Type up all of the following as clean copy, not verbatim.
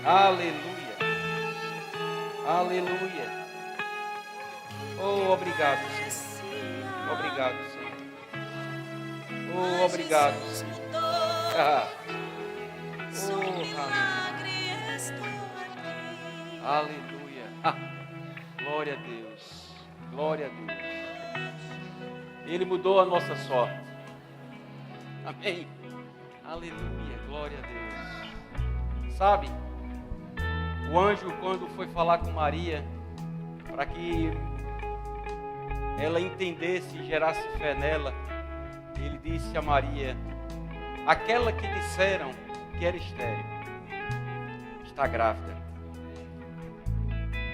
Aleluia. Aleluia. Oh, obrigado, Senhor. Obrigado, Senhor. Oh, obrigado, Senhor. Oh, aleluia. Glória a Deus. Glória a Deus. Ele mudou a nossa sorte. Amém. Aleluia. Glória a Deus. Sabe, o anjo, quando foi falar com Maria, para que ela entendesse e gerasse fé nela, ele disse a Maria: aquela que disseram que era estéril, está grávida.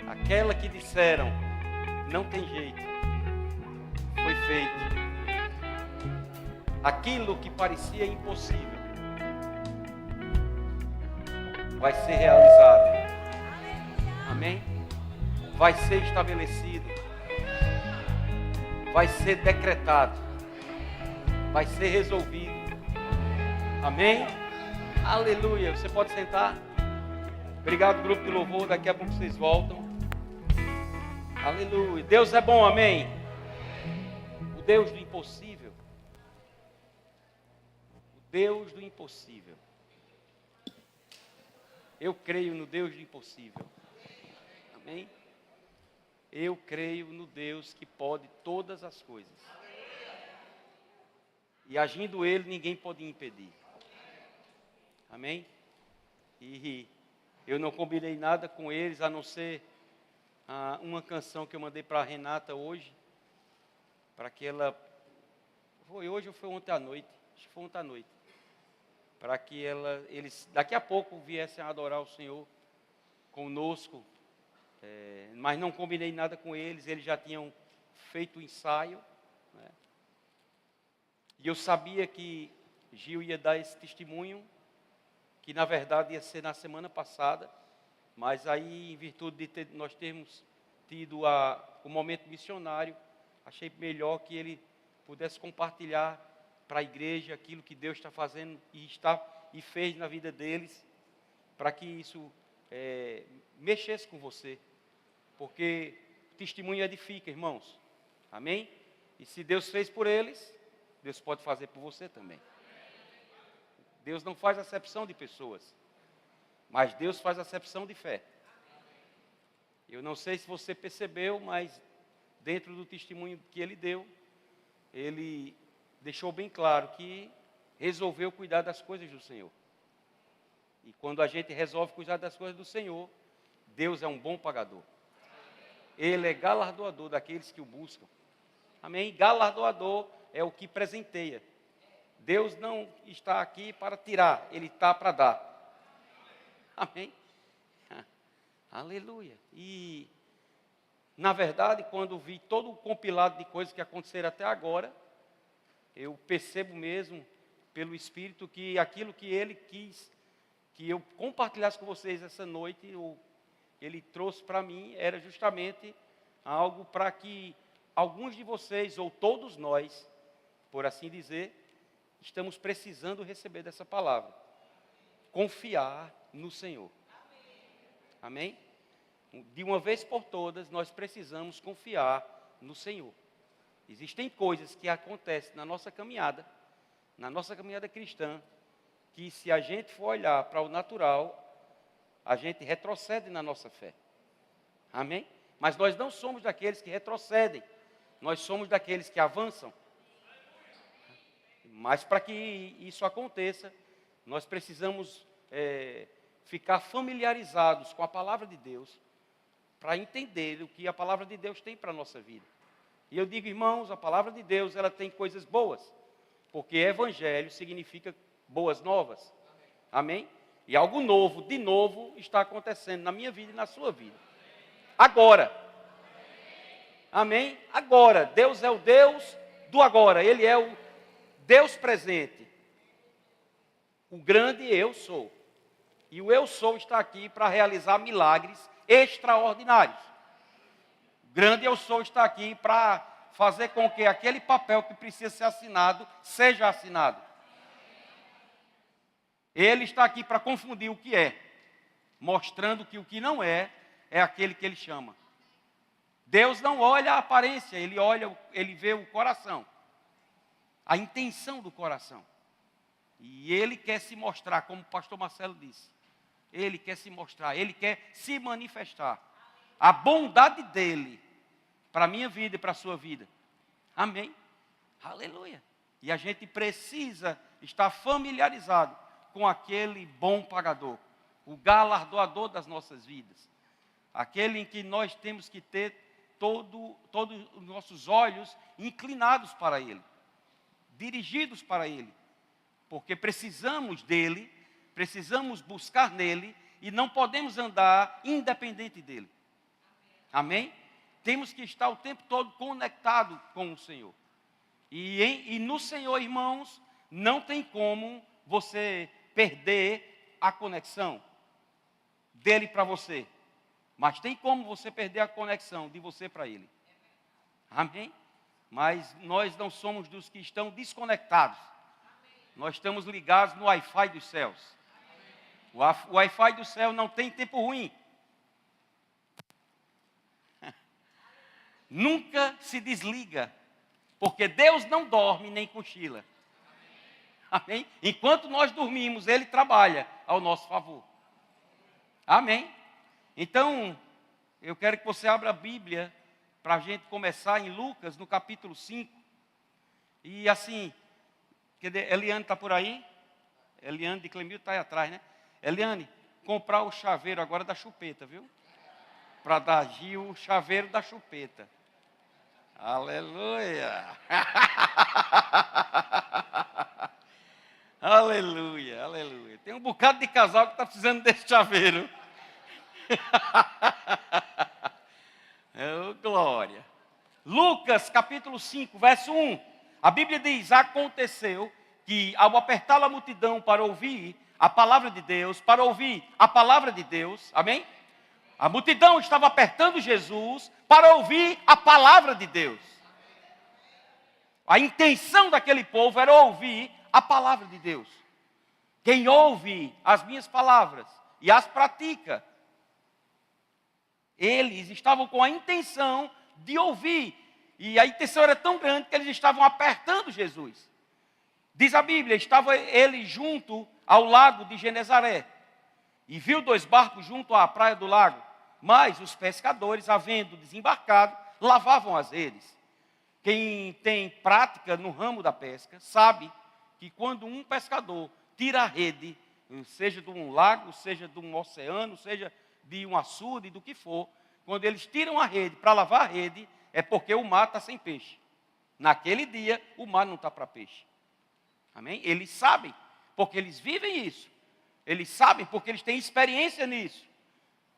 Aquela que disseram, não tem jeito, foi feito. Aquilo que parecia impossível, vai ser realizado. Amém? Vai ser estabelecido. Vai ser decretado. Vai ser resolvido. Amém? Aleluia. Você pode sentar? Obrigado, grupo de louvor. Daqui a pouco vocês voltam. Aleluia. Deus é bom, amém? O Deus do impossível. O Deus do impossível. Eu creio no Deus do impossível. Amém? Eu creio no Deus que pode todas as coisas. E agindo Ele, ninguém pode impedir. Amém? E eu não combinei nada com eles, a não ser uma canção que eu mandei para a Renata hoje. Para que ela... Foi hoje ou foi ontem à noite? Acho que foi ontem à noite. Para que eles daqui a pouco viessem a adorar o Senhor conosco. Mas não combinei nada com eles, eles já tinham feito o ensaio, né? E eu sabia que Gil ia dar esse testemunho, que na verdade ia ser na semana passada, mas aí, em virtude de nós termos tido o momento missionário, achei melhor que ele pudesse compartilhar para a igreja aquilo que Deus está fazendo e fez na vida deles, para que isso mexesse com você. Porque o testemunho edifica, irmãos. Amém? E se Deus fez por eles, Deus pode fazer por você também. Deus não faz acepção de pessoas, mas Deus faz acepção de fé. Eu não sei se você percebeu, mas dentro do testemunho que ele deu, ele deixou bem claro que resolveu cuidar das coisas do Senhor. E quando a gente resolve cuidar das coisas do Senhor, Deus é um bom pagador. Ele é galardoador daqueles que o buscam. Amém? Galardoador é o que presenteia. Deus não está aqui para tirar, Ele está para dar. Amém? Aleluia. E, na verdade, quando vi todo o compilado de coisas que aconteceram até agora, eu percebo mesmo, pelo Espírito, que aquilo que Ele quis que eu compartilhasse com vocês essa noite, Ele trouxe para mim, era justamente algo para que alguns de vocês, ou todos nós, por assim dizer, estamos precisando receber dessa palavra. Confiar no Senhor. Amém? De uma vez por todas, nós precisamos confiar no Senhor. Existem coisas que acontecem na nossa caminhada cristã, que se a gente for olhar para o natural, a gente retrocede na nossa fé. Amém? Mas nós não somos daqueles que retrocedem, nós somos daqueles que avançam. Mas para que isso aconteça, nós precisamos ficar familiarizados com a palavra de Deus, para entender o que a palavra de Deus tem para a nossa vida. E eu digo, irmãos, a palavra de Deus, ela tem coisas boas, porque evangelho significa boas novas. Amém? E algo novo, de novo, está acontecendo na minha vida e na sua vida. Agora. Amém? Agora. Deus é o Deus do agora. Ele é o Deus presente. O grande eu sou. E o eu sou está aqui para realizar milagres extraordinários. O grande eu sou está aqui para fazer com que aquele papel que precisa ser assinado, seja assinado. Ele está aqui para confundir o que é. mostrando que o que não é aquele que ele chama. Deus não olha a aparência, ele vê o coração, a intenção do coração. E ele quer se mostrar, como o pastor Marcelo disse. Ele quer se mostrar, ele quer se manifestar. A bondade dele para a minha vida e para a sua vida. Amém? Aleluia. E a gente precisa estar familiarizado com aquele bom pagador, o galardoador das nossas vidas. Aquele em que nós temos que ter todos os nossos olhos inclinados para ele, dirigidos para ele. Porque precisamos dele, precisamos buscar nele e não podemos andar independente dele. Amém? Temos que estar o tempo todo conectado com o Senhor. E no Senhor, irmãos, não tem como você perder a conexão dele para você. Mas tem como você perder a conexão de você para ele. Amém? Mas nós não somos dos que estão desconectados. Nós estamos ligados no Wi-Fi dos céus. O Wi-Fi do céu não tem tempo ruim. Nunca se desliga. Porque Deus não dorme nem cochila. Amém? Enquanto nós dormimos, Ele trabalha ao nosso favor. Amém? Então, eu quero que você abra a Bíblia para a gente começar em Lucas, no capítulo 5. E assim, Eliane está por aí? Eliane de Clemil está aí atrás, né? Eliane, comprar o chaveiro agora da chupeta, viu? Para dar Gil o chaveiro da chupeta. Aleluia! Aleluia, aleluia. Tem um bocado de casal que está precisando desse chaveiro. Oh, glória. Lucas capítulo 5, verso 1. A Bíblia diz: aconteceu que ao apertar a multidão para ouvir a palavra de Deus, amém? A multidão estava apertando Jesus para ouvir a palavra de Deus. A intenção daquele povo era ouvir a palavra de Deus. Quem ouve as minhas palavras e as pratica, eles estavam com a intenção de ouvir. E a intenção era tão grande que eles estavam apertando Jesus. Diz a Bíblia, estava ele junto ao lago de Genezaré. E viu 2 barcos junto à praia do lago. Mas os pescadores, havendo desembarcado, lavavam as redes. Quem tem prática no ramo da pesca, sabe que quando um pescador tira a rede, seja de um lago, seja de um oceano, seja de um açude, do que for, quando eles tiram a rede para lavar a rede, é porque o mar está sem peixe. Naquele dia, o mar não está para peixe. Amém? Eles sabem, porque eles vivem isso. Eles sabem, porque eles têm experiência nisso.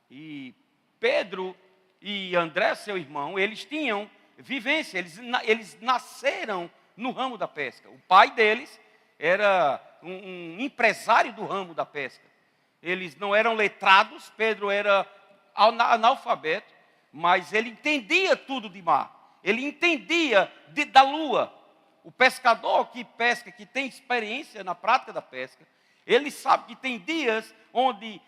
E Pedro e André, seu irmão, eles tinham vivência, eles nasceram no ramo da pesca. O pai deles era um empresário do ramo da pesca. Eles não eram letrados, Pedro era analfabeto, mas ele entendia tudo de mar. Ele entendia da lua. O pescador que pesca, que tem experiência na prática da pesca, ele sabe que tem dias onde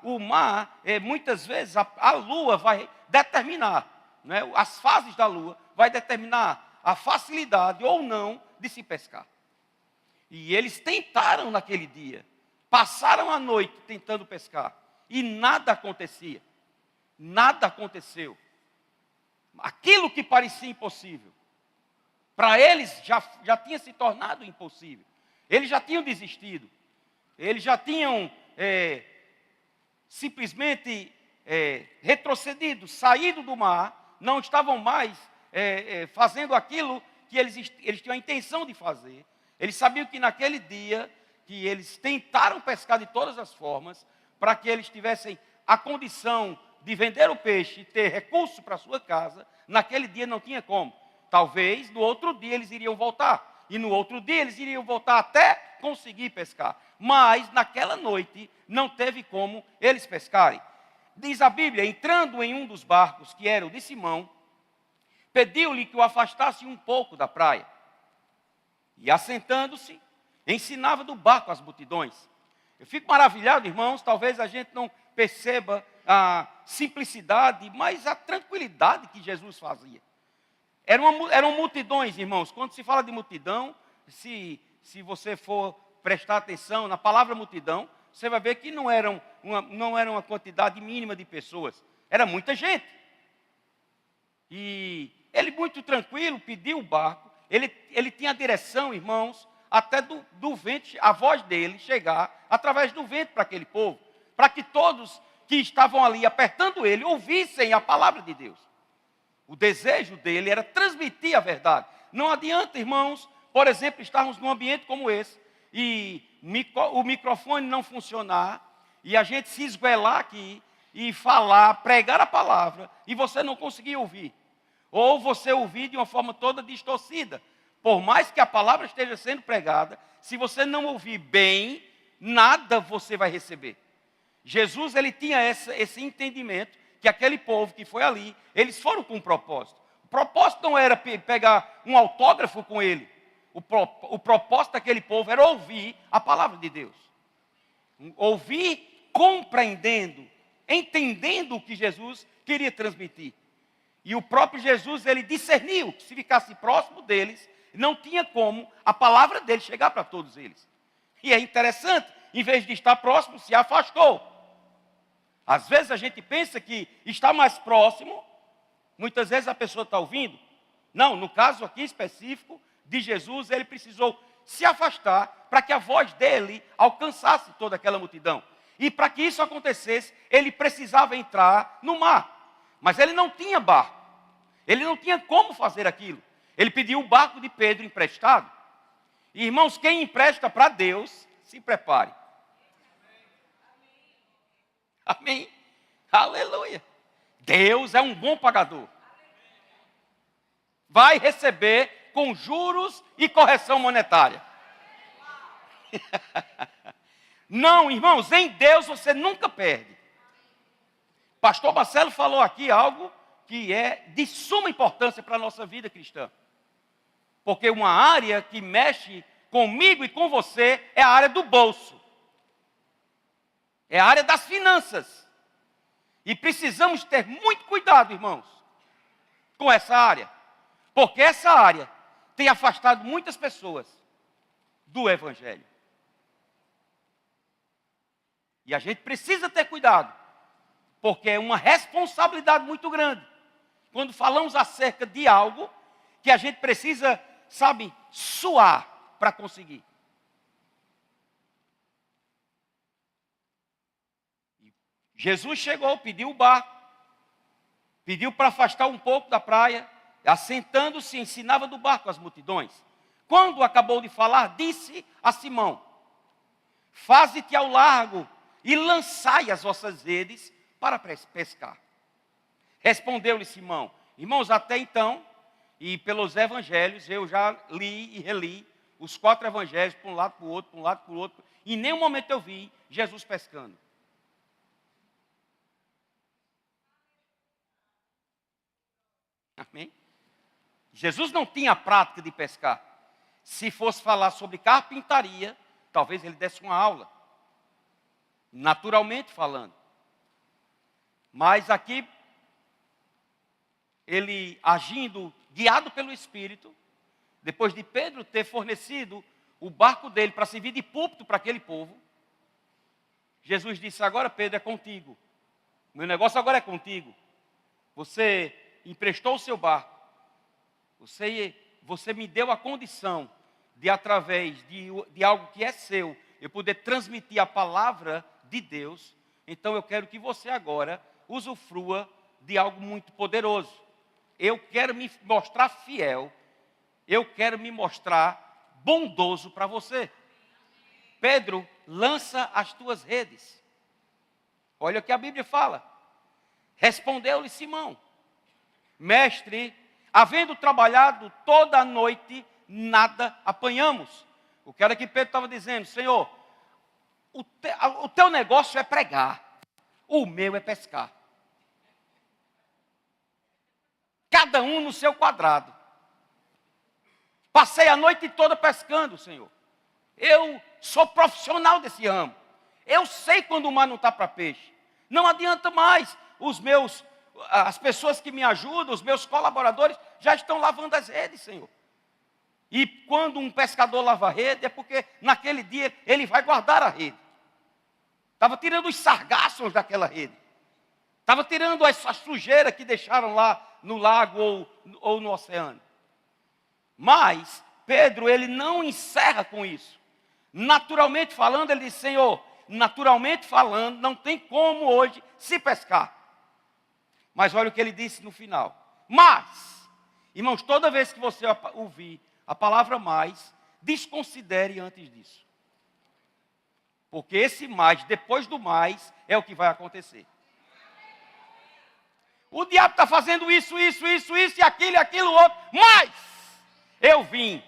o mar, muitas vezes, a lua vai determinar, né? As fases da lua vai determinar a facilidade ou não de se pescar. E eles tentaram naquele dia, passaram a noite tentando pescar, e nada acontecia, nada aconteceu. Aquilo que parecia impossível, para eles já tinha se tornado impossível. Eles já tinham desistido. Eles já tinham simplesmente retrocedido, saído do mar, não estavam mais fazendo aquilo que eles tinham a intenção de fazer. Eles sabiam que naquele dia, que eles tentaram pescar de todas as formas, para que eles tivessem a condição de vender o peixe e ter recurso para a sua casa, naquele dia não tinha como. Talvez no outro dia eles iriam voltar, e no outro dia eles iriam voltar até conseguir pescar. Mas naquela noite não teve como eles pescarem. Diz a Bíblia, entrando em um dos barcos, que era o de Simão, pediu-lhe que o afastasse um pouco da praia. E ensinava do barco às multidões. Eu fico maravilhado, irmãos, talvez a gente não perceba a simplicidade, mas a tranquilidade que Jesus fazia. Eram multidões, irmãos. Quando se fala de multidão, se você for prestar atenção na palavra multidão, você vai ver que não era uma quantidade mínima de pessoas. Era muita gente. E ele muito tranquilo pediu o barco. Ele tinha a direção, irmãos, até do vento, a voz dele chegar através do vento para aquele povo. Para que todos que estavam ali apertando ele ouvissem a palavra de Deus. O desejo dele era transmitir a verdade. Não adianta, irmãos, por exemplo, estarmos num ambiente como esse e o microfone não funcionar e a gente se esguelar aqui e falar, pregar a palavra e você não conseguir ouvir. Ou você ouvir de uma forma toda distorcida. Por mais que a palavra esteja sendo pregada, se você não ouvir bem, nada você vai receber. Jesus, ele tinha esse entendimento que aquele povo que foi ali, eles foram com um propósito. O propósito não era pegar um autógrafo com ele. O propósito daquele povo era ouvir a palavra de Deus. Ouvir compreendendo, entendendo o que Jesus queria transmitir. E o próprio Jesus, ele discerniu que se ficasse próximo deles, não tinha como a palavra dele chegar para todos eles. E é interessante, em vez de estar próximo, se afastou. Às vezes a gente pensa que está mais próximo, muitas vezes a pessoa está ouvindo. Não, no caso aqui específico de Jesus, ele precisou se afastar para que a voz dele alcançasse toda aquela multidão. E para que isso acontecesse, ele precisava entrar no mar. Mas ele não tinha barco. Ele não tinha como fazer aquilo. Ele pediu o barco de Pedro emprestado. E, irmãos, quem empresta para Deus, se prepare. Amém. Aleluia. Deus é um bom pagador. Vai receber com juros e correção monetária. Não, irmãos, em Deus você nunca perde. Pastor Marcelo falou aqui algo que é de suma importância para a nossa vida cristã. Porque uma área que mexe comigo e com você é a área do bolso. É a área das finanças. E precisamos ter muito cuidado, irmãos, com essa área. Porque essa área tem afastado muitas pessoas do Evangelho. E a gente precisa ter cuidado. Porque é uma responsabilidade muito grande. Quando falamos acerca de algo que a gente precisa, sabe, suar para conseguir. Jesus chegou, pediu o barco, pediu para afastar um pouco da praia, assentando-se, ensinava do barco as multidões. Quando acabou de falar, disse a Simão: faze-te ao largo e lançai as vossas redes para pescar. Respondeu-lhe Simão: irmãos, até então, e pelos evangelhos, eu já li e reli os 4 evangelhos, para um lado, para o outro, para um lado, para o outro, e em nenhum momento eu vi Jesus pescando. Amém? Jesus não tinha a prática de pescar. Se fosse falar sobre carpintaria, talvez ele desse uma aula, naturalmente falando. Mas aqui, ele agindo, guiado pelo Espírito, depois de Pedro ter fornecido o barco dele para servir de púlpito para aquele povo, Jesus disse: agora Pedro, é contigo. Meu negócio agora é contigo. Você emprestou o seu barco. Você me deu a condição de, através de algo que é seu, eu poder transmitir a palavra de Deus. Então eu quero que você agora usufrua de algo muito poderoso. Eu quero me mostrar fiel. Eu quero me mostrar bondoso para você. Pedro, lança as tuas redes. Olha o que a Bíblia fala. Respondeu-lhe Simão: mestre, havendo trabalhado toda a noite, nada apanhamos. O que era que Pedro estava dizendo? Senhor, o teu negócio é pregar, o meu é pescar. Cada um no seu quadrado. Passei a noite toda pescando, Senhor. Eu sou profissional desse ramo. Eu sei quando o mar não está para peixe. Não adianta mais. As pessoas que me ajudam, os meus colaboradores, já estão lavando as redes, Senhor. E quando um pescador lava a rede, é porque naquele dia ele vai guardar a rede. Estava tirando os sargassos daquela rede. Estava tirando a sujeira que deixaram lá no lago ou no oceano. Mas Pedro, ele não encerra com isso. Naturalmente falando, ele diz, Senhor, naturalmente falando, não tem como hoje se pescar. Mas olha o que ele disse no final. Mas, irmãos, toda vez que você ouvir a palavra mais, desconsidere antes disso. Porque esse mais, depois do mais, é o que vai acontecer. O diabo está fazendo isso, e aquilo, outro. Mas, eu vim.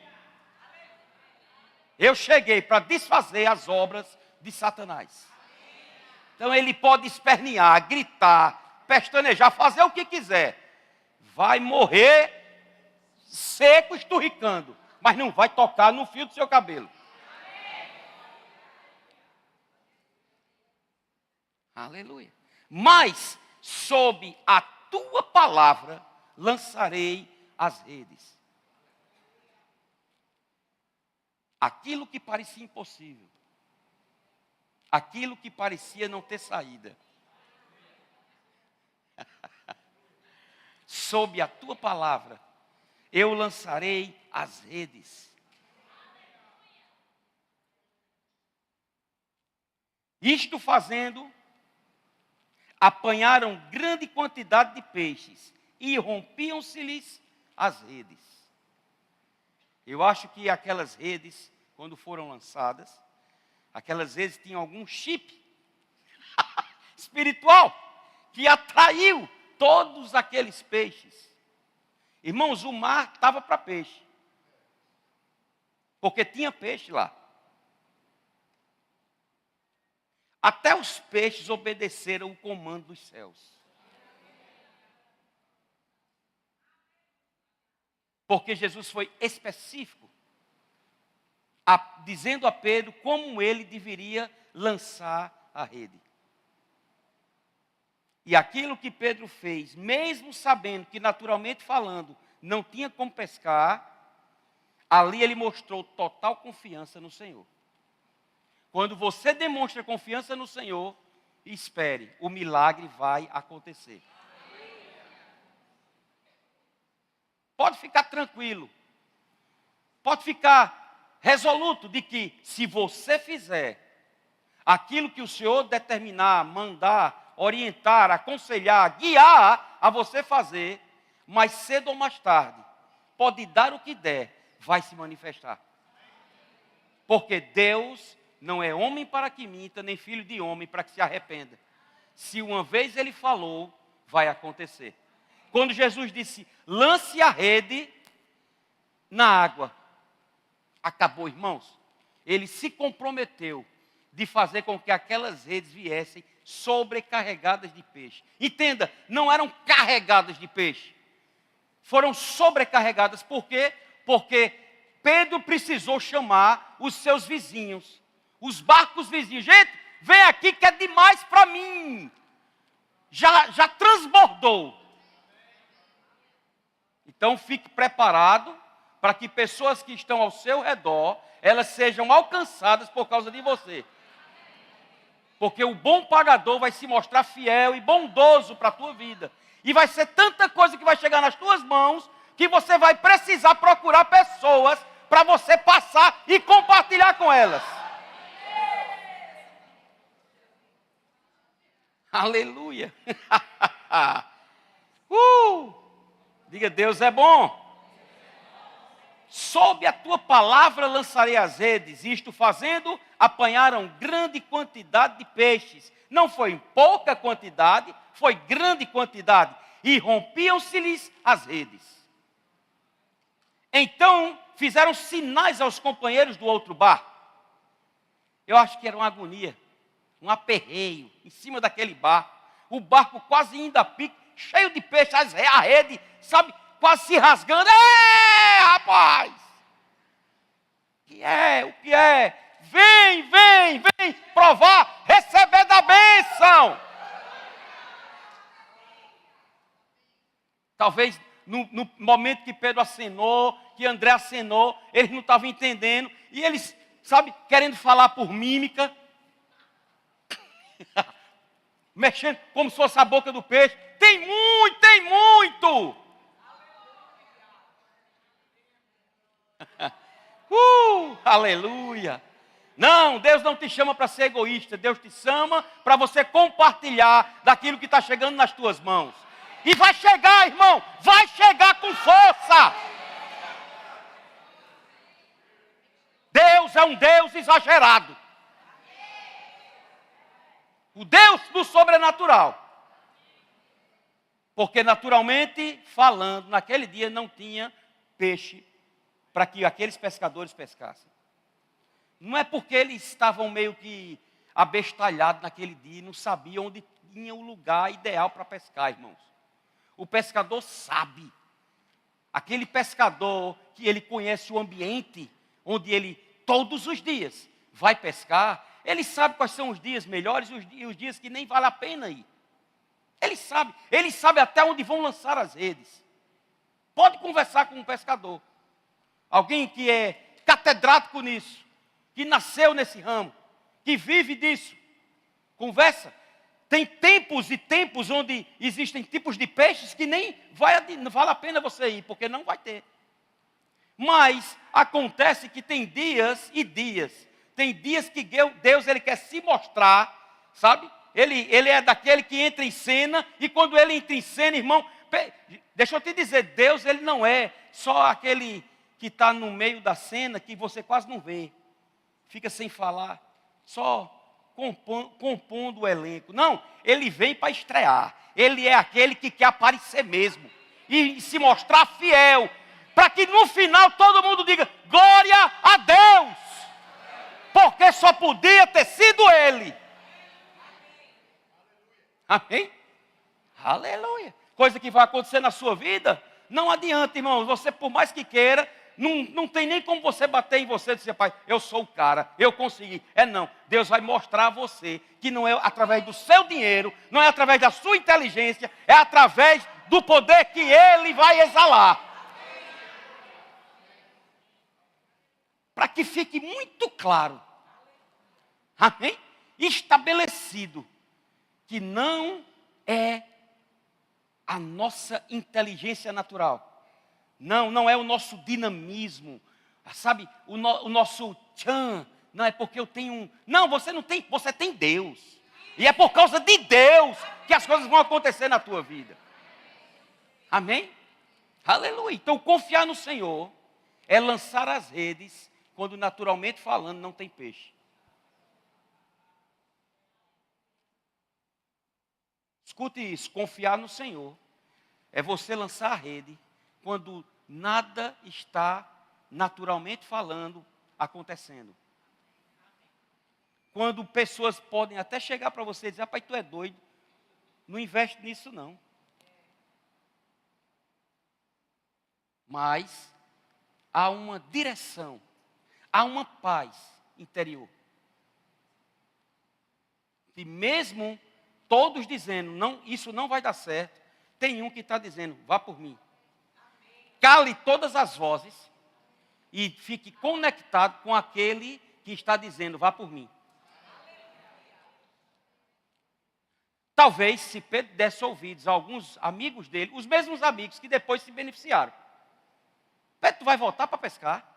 Eu cheguei para desfazer as obras de Satanás. Então ele pode espernear, gritar, pestanejar, fazer o que quiser. Vai morrer seco, esturricando. Mas não vai tocar no fio do seu cabelo. Aleluia. Mas, sob a tua palavra, lançarei as redes. Aquilo que parecia impossível. Aquilo que parecia não ter saída. Sob a tua palavra, eu lançarei as redes. Isto fazendo, apanharam grande quantidade de peixes e rompiam-se-lhes as redes. Eu acho que aquelas redes, quando foram lançadas, aquelas redes tinham algum chip espiritual que atraiu todos aqueles peixes. Irmãos, o mar estava para peixe. Porque tinha peixe lá. Até os peixes obedeceram o comando dos céus. Porque Jesus foi específico, dizendo a Pedro como ele deveria lançar a rede. E aquilo que Pedro fez, mesmo sabendo que naturalmente falando, não tinha como pescar, ali ele mostrou total confiança no Senhor. Quando você demonstra confiança no Senhor, espere, o milagre vai acontecer. Pode ficar tranquilo. Pode ficar resoluto de que se você fizer aquilo que o Senhor determinar, mandar, orientar, aconselhar, guiar a você fazer, mais cedo ou mais tarde, pode dar o que der, vai se manifestar. Porque Deus não é homem para que minta, nem filho de homem para que se arrependa. Se uma vez ele falou, vai acontecer. Quando Jesus disse, lance a rede na água, acabou, irmãos. Ele se comprometeu de fazer com que aquelas redes viessem sobrecarregadas de peixe. Entenda, não eram carregadas de peixe. Foram sobrecarregadas. Por quê? Porque Pedro precisou chamar os seus vizinhos, os barcos vizinhos. Gente, vem aqui que é demais para mim. Já transbordou. Então fique preparado para que pessoas que estão ao seu redor, elas sejam alcançadas por causa de você. Porque o bom pagador vai se mostrar fiel e bondoso para a tua vida. E vai ser tanta coisa que vai chegar nas tuas mãos, que você vai precisar procurar pessoas para você passar e compartilhar com elas. Aleluia. Diga, Deus é bom. Sob a tua palavra lançarei as redes. Isto fazendo, apanharam grande quantidade de peixes. Não foi pouca quantidade, foi grande quantidade. E rompiam-se-lhes as redes. Então, fizeram sinais aos companheiros do outro barco. Eu acho que era uma agonia, um aperreio em cima daquele barco. O barco quase indo a pique, cheio de peixe, a rede, sabe, quase se rasgando. Ei, rapaz! O que é? Vem provar, receber da bênção. Talvez no momento que Pedro acenou, que André acenou, eles não estavam entendendo. E eles, sabe, querendo falar por mímica. Mexendo como se fosse a boca do peixe. Tem muito, tem muito. Aleluia. Não, Deus não te chama para ser egoísta. Deus te chama para você compartilhar daquilo que está chegando nas tuas mãos. E vai chegar, irmão. Vai chegar com força. Deus é um Deus exagerado. O Deus do sobrenatural. Porque naturalmente falando, naquele dia não tinha peixe para que aqueles pescadores pescassem. Não é porque eles estavam meio que abestalhados naquele dia, não sabiam onde tinha o lugar ideal para pescar, irmãos. O pescador sabe. Aquele pescador que ele conhece o ambiente onde ele todos os dias vai pescar, ele sabe quais são os dias melhores e os dias que nem vale a pena ir. Ele sabe até onde vão lançar as redes. Pode conversar com um pescador. Alguém que é catedrático nisso, que nasceu nesse ramo, que vive disso. Conversa. Tem tempos e tempos onde existem tipos de peixes que nem vale a pena você ir, porque não vai ter. Mas acontece que tem dias e dias. Tem dias que Deus ele quer se mostrar, sabe? Ele é daquele que entra em cena, e quando ele entra em cena, irmão, deixa eu te dizer, Deus ele não é só aquele que está no meio da cena, que você quase não vê, fica sem falar, só compondo o elenco. Não, ele vem para estrear, ele é aquele que quer aparecer mesmo, e se mostrar fiel, para que no final todo mundo diga, glória a Deus, porque só podia ter sido ele. Amém? Aleluia. Coisa que vai acontecer na sua vida, não adianta, irmãos, você por mais que queira, não tem nem como você bater em você e dizer, pai, eu sou o cara, eu consegui. Não, Deus vai mostrar a você que não é através do seu dinheiro, não é através da sua inteligência, é através do poder que Ele vai exalar. Para que fique muito claro, amém? Estabelecido, que não é a nossa inteligência natural. Não é o nosso dinamismo, sabe, o nosso tchan, não é porque eu tenho não, você não tem, você tem Deus, e é por causa de Deus que as coisas vão acontecer na tua vida, amém? Aleluia. Então confiar no Senhor é lançar as redes, quando naturalmente falando não tem peixe. Escute isso, confiar no Senhor é você lançar a rede quando nada está, naturalmente falando, acontecendo. Quando pessoas podem até chegar para você e dizer, rapaz, tu é doido, não investe nisso não. Mas há uma direção, há uma paz interior. E mesmo todos dizendo, não, isso não vai dar certo, tem um que está dizendo, vá por mim. Cale todas as vozes e fique conectado com aquele que está dizendo, vá por mim. Talvez, se Pedro desse ouvidos a alguns amigos dele, os mesmos amigos que depois se beneficiaram. Pedro, tu vai voltar para pescar?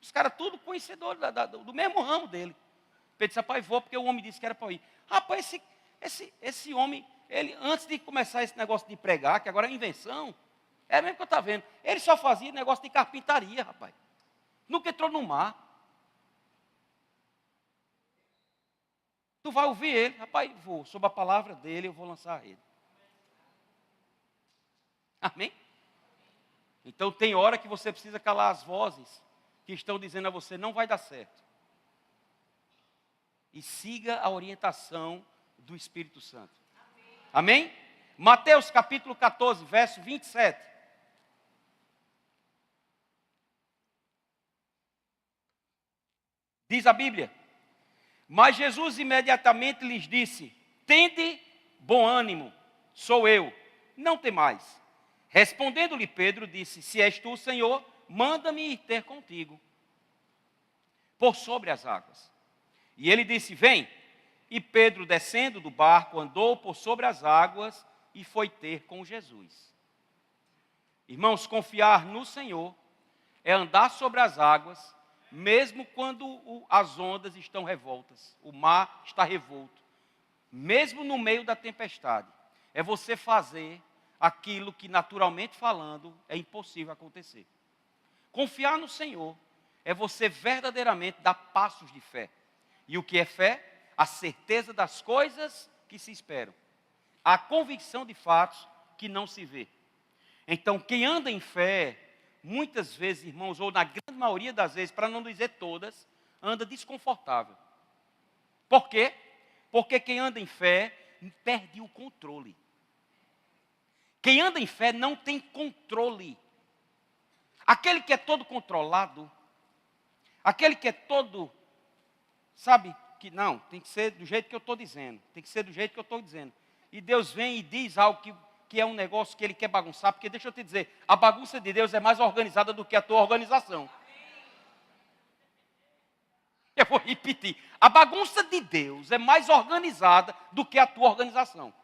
Os caras tudo conhecedores do mesmo ramo dele. Pedro disse, rapaz, vou porque o homem disse que era para ir. Rapaz, esse homem, ele, antes de começar esse negócio de pregar, que agora é invenção, é mesmo que eu estou vendo, ele só fazia negócio de carpintaria, rapaz. Nunca entrou no mar. Tu vai ouvir ele, rapaz, vou, sob a palavra dele, eu vou lançar a rede. Amém? Então tem hora que você precisa calar as vozes que estão dizendo a você, não vai dar certo. E siga a orientação do Espírito Santo. Amém? Mateus capítulo 14, verso 27. Diz a Bíblia, mas Jesus imediatamente lhes disse, tende bom ânimo, sou eu, não temais. Respondendo-lhe Pedro, disse: se és tu, Senhor, manda-me ir ter contigo por sobre as águas. E ele disse: vem. E Pedro, descendo do barco, andou por sobre as águas e foi ter com Jesus. Irmãos, confiar no Senhor é andar sobre as águas, mesmo quando as ondas estão revoltas, o mar está revolto, mesmo no meio da tempestade. É você fazer aquilo que, naturalmente falando, é impossível acontecer. Confiar no Senhor é você verdadeiramente dar passos de fé. E o que é fé? A certeza das coisas que se esperam, a convicção de fatos que não se vê. Então, quem anda em fé, muitas vezes, irmãos, ou na grande maioria das vezes, para não dizer todas, anda desconfortável. Por quê? Porque quem anda em fé perde o controle. Quem anda em fé não tem controle. Aquele que é todo controlado, aquele que é todo, sabe, que não, tem que ser do jeito que eu estou dizendo, tem que ser do jeito que eu estou dizendo. E Deus vem e diz algo que é um negócio que Ele quer bagunçar, porque deixa eu te dizer, a bagunça de Deus é mais organizada do que a tua organização. Eu vou repetir, a bagunça de Deus é mais organizada do que a tua organização.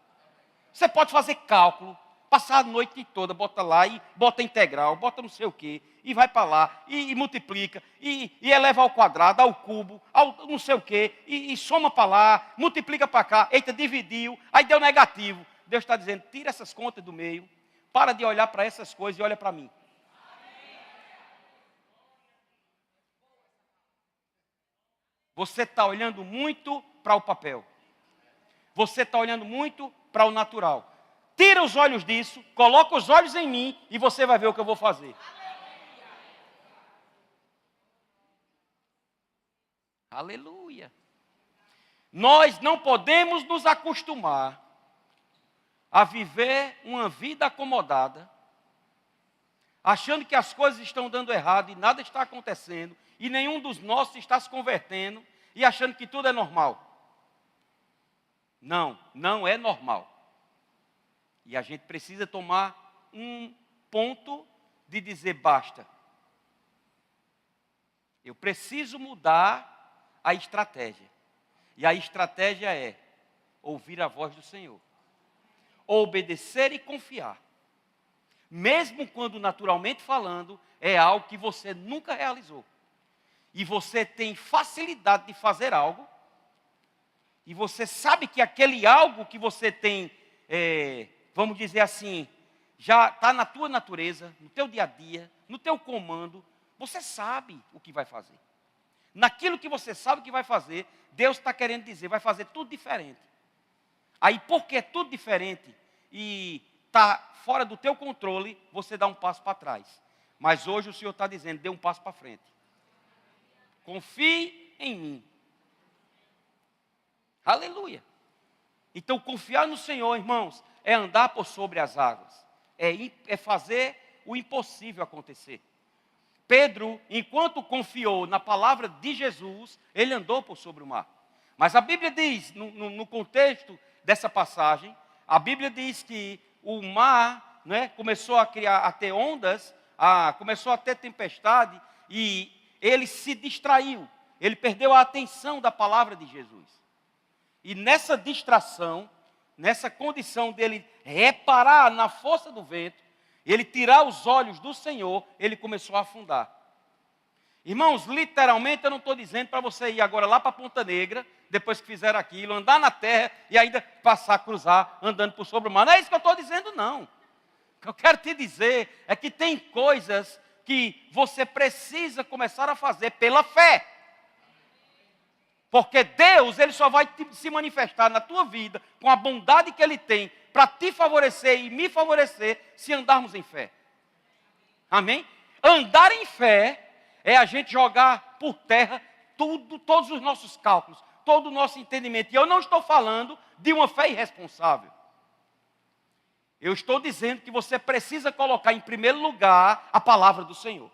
Você pode fazer cálculo, passar a noite toda, bota lá, e bota integral, bota não sei o quê, e vai para lá, e multiplica, e eleva ao quadrado, ao cubo, ao não sei o quê, e soma para lá, multiplica para cá, eita, dividiu, aí deu negativo. Deus está dizendo, tira essas contas do meio, para de olhar para essas coisas e olha para mim. Você está olhando muito para o papel. Você está olhando muito para o natural. Tira os olhos disso, coloca os olhos em mim e você vai ver o que eu vou fazer. Aleluia. Nós não podemos nos acostumar a viver uma vida acomodada, achando que as coisas estão dando errado e nada está acontecendo, e nenhum dos nossos está se convertendo, e achando que tudo é normal. Não, não é normal. E a gente precisa tomar um ponto de dizer basta. Eu preciso mudar a estratégia. E a estratégia é ouvir a voz do Senhor. Obedecer e confiar. Mesmo quando naturalmente falando, é algo que você nunca realizou. E você tem facilidade de fazer algo. E você sabe que aquele algo que você tem, vamos dizer assim, já está na tua natureza, no teu dia a dia, no teu comando. Você sabe o que vai fazer. Naquilo que você sabe que vai fazer, Deus está querendo dizer, vai fazer tudo diferente. Aí, porque é tudo diferente e está fora do teu controle, você dá um passo para trás. Mas hoje o Senhor está dizendo, dê um passo para frente. Confie em mim. Aleluia. Então, confiar no Senhor, irmãos, é andar por sobre as águas. É fazer o impossível acontecer. Pedro, enquanto confiou na palavra de Jesus, ele andou por sobre o mar. Mas a Bíblia diz, no contexto dessa passagem, a Bíblia diz que o mar, né, começou a ter ondas, começou a ter tempestade, e ele se distraiu. Ele perdeu a atenção da palavra de Jesus. E nessa distração, nessa condição dele reparar na força do vento, ele tirar os olhos do Senhor, ele começou a afundar. Irmãos, literalmente eu não estou dizendo para você ir agora lá para Ponta Negra, depois que fizer aquilo, andar na terra e ainda passar, cruzar, andando por sobre o mar. Não é isso que eu estou dizendo, não. O que eu quero te dizer é que tem coisas que você precisa começar a fazer pela fé. Porque Deus, Ele só vai se manifestar na tua vida com a bondade que Ele tem para te favorecer e me favorecer se andarmos em fé. Amém? Andar em fé é a gente jogar por terra todos os nossos cálculos, todo o nosso entendimento. E eu não estou falando de uma fé irresponsável. Eu estou dizendo que você precisa colocar em primeiro lugar a palavra do Senhor.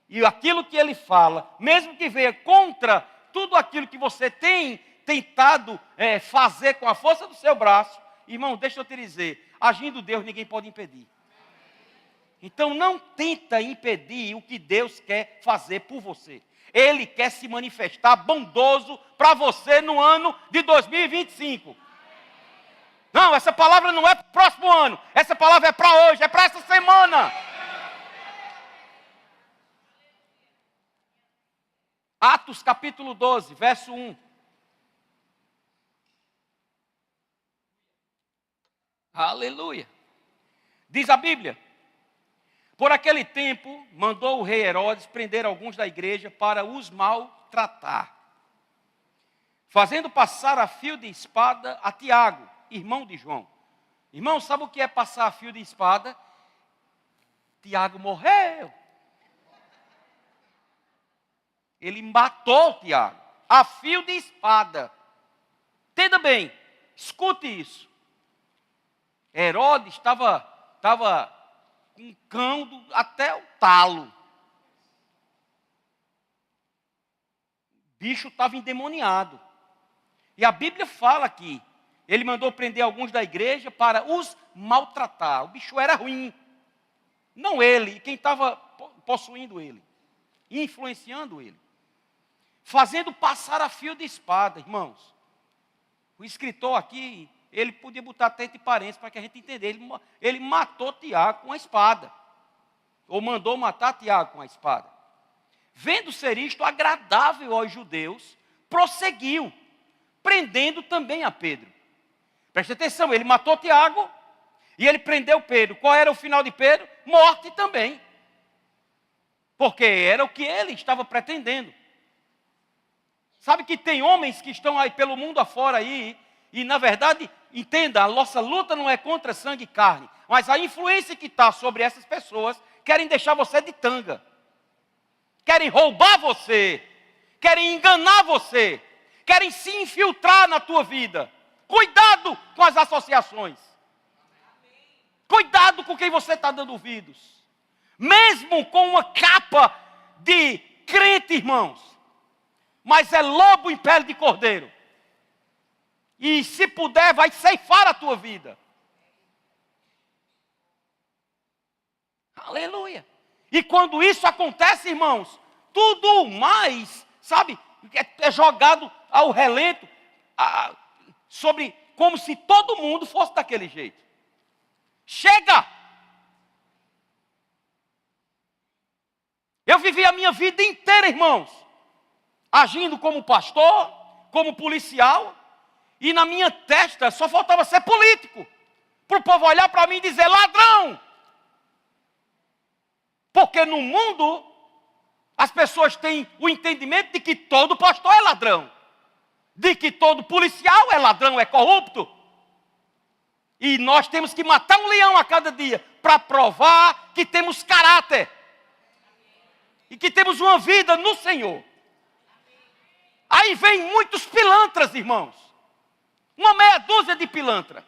E aquilo que Ele fala, mesmo que venha contra tudo aquilo que você tem tentado fazer com a força do seu braço, irmão, deixa eu te dizer, agindo Deus ninguém pode impedir. Então não tenta impedir o que Deus quer fazer por você. Ele quer se manifestar bondoso para você no ano de 2025. Não, essa palavra não é para o próximo ano. Essa palavra é para hoje, é para essa semana. Atos capítulo 12, verso 1. Aleluia. Diz a Bíblia: por aquele tempo, mandou o rei Herodes prender alguns da igreja para os maltratar, fazendo passar a fio de espada a Tiago, irmão de João. Irmão, sabe o que é passar a fio de espada? Tiago morreu. Ele matou Tiago, a fio de espada. Entenda bem, escute isso. Herodes estava com um cão até o talo. O bicho estava endemoniado. E a Bíblia fala que ele mandou prender alguns da igreja para os maltratar. O bicho era ruim. Não ele, quem estava possuindo ele, influenciando ele. Fazendo passar a fio de espada, irmãos. O escritor aqui, ele podia botar até entre parênteses para que a gente entenda. Ele matou Tiago com a espada. Ou mandou matar Tiago com a espada. Vendo ser isto agradável aos judeus, prosseguiu, prendendo também a Pedro. Preste atenção, ele matou Tiago e ele prendeu Pedro. Qual era o final de Pedro? Morte também. Porque era o que ele estava pretendendo. Sabe que tem homens que estão aí pelo mundo afora aí, e na verdade, entenda, a nossa luta não é contra sangue e carne, mas a influência que está sobre essas pessoas querem deixar você de tanga, querem roubar você, querem enganar você, querem se infiltrar na tua vida. Cuidado com as associações. Cuidado com quem você está dando ouvidos. Mesmo com uma capa de crente, irmãos, mas é lobo em pele de cordeiro. E se puder, vai ceifar a tua vida. Aleluia. E quando isso acontece, irmãos, tudo mais, sabe, é jogado ao relento, sobre, como se todo mundo fosse daquele jeito. Chega! Eu vivi a minha vida inteira, irmãos, agindo como pastor, como policial, e na minha testa só faltava ser político, para o povo olhar para mim e dizer: ladrão! Porque no mundo, as pessoas têm o entendimento de que todo pastor é ladrão, de que todo policial é ladrão, é corrupto. E nós temos que matar um leão a cada dia, para provar que temos caráter, e que temos uma vida no Senhor. Aí vem muitos pilantras, irmãos. Uma meia dúzia de pilantra.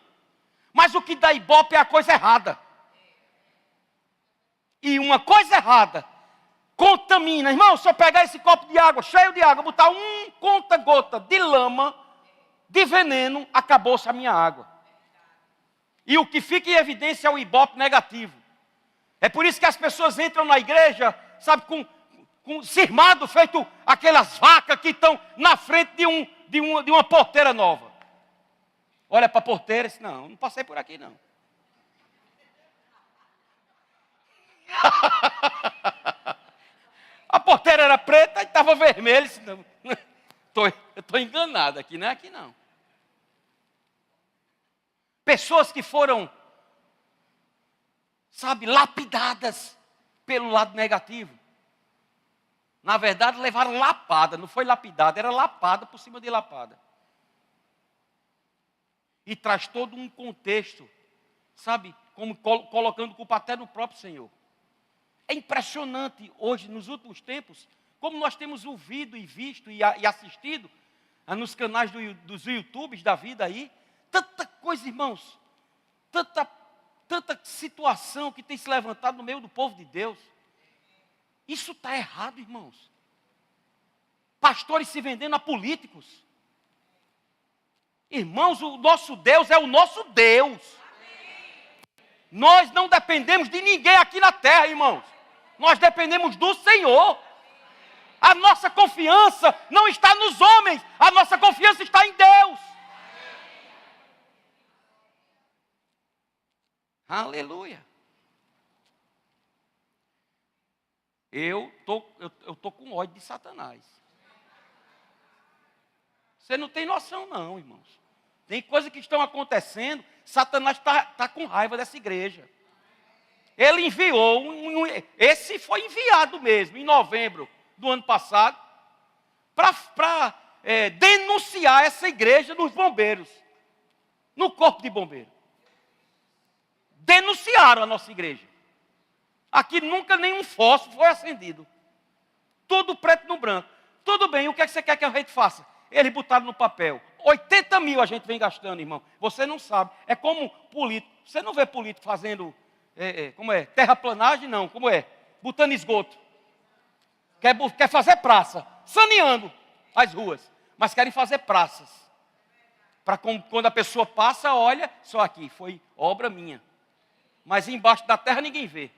Mas o que dá ibope é a coisa errada. E uma coisa errada contamina. Irmão, se eu pegar esse copo de água, cheio de água, botar um conta-gota de lama, de veneno, acabou-se a minha água. E o que fica em evidência é o ibope negativo. É por isso que as pessoas entram na igreja, sabe, com cismado, feito aquelas vacas que estão na frente de uma porteira nova. Olha para a porteira e diz: não passei por aqui não. A porteira era preta e estava vermelha. Disse: não, eu estou enganado aqui, não é aqui não. Pessoas que foram, sabe, lapidadas pelo lado negativo. Na verdade, levaram lapada, não foi lapidada, era lapada por cima de lapada. E traz todo um contexto, sabe, como colocando culpa até no próprio Senhor. É impressionante hoje, nos últimos tempos, como nós temos ouvido e visto e assistido nos canais dos YouTubes da vida aí, tanta coisa, irmãos, tanta situação que tem se levantado no meio do povo de Deus. Isso está errado, irmãos. Pastores se vendendo a políticos. Irmãos, o nosso Deus é o nosso Deus. Nós não dependemos de ninguém aqui na terra, irmãos. Nós dependemos do Senhor. A nossa confiança não está nos homens, a nossa confiança está em Deus. Aleluia. Eu tô com ódio de Satanás. Você não tem noção não, irmãos. Tem coisas que estão acontecendo, Satanás está com raiva dessa igreja. Ele enviou, esse foi enviado mesmo, em novembro do ano passado, para denunciar essa igreja nos bombeiros, no corpo de bombeiro. Denunciaram a nossa igreja. Aqui nunca nenhum fósforo foi acendido. Tudo preto no branco. Tudo bem, o que é que você quer que a gente faça? Eles botaram no papel. 80 mil a gente vem gastando, irmão. Você não sabe. É como político. Você não vê político fazendo, terraplanagem, não. Como é? Botando esgoto. Quer fazer praça. Saneando as ruas. Mas querem fazer praças. Para quando a pessoa passa, olha, só aqui, foi obra minha. Mas embaixo da terra ninguém vê.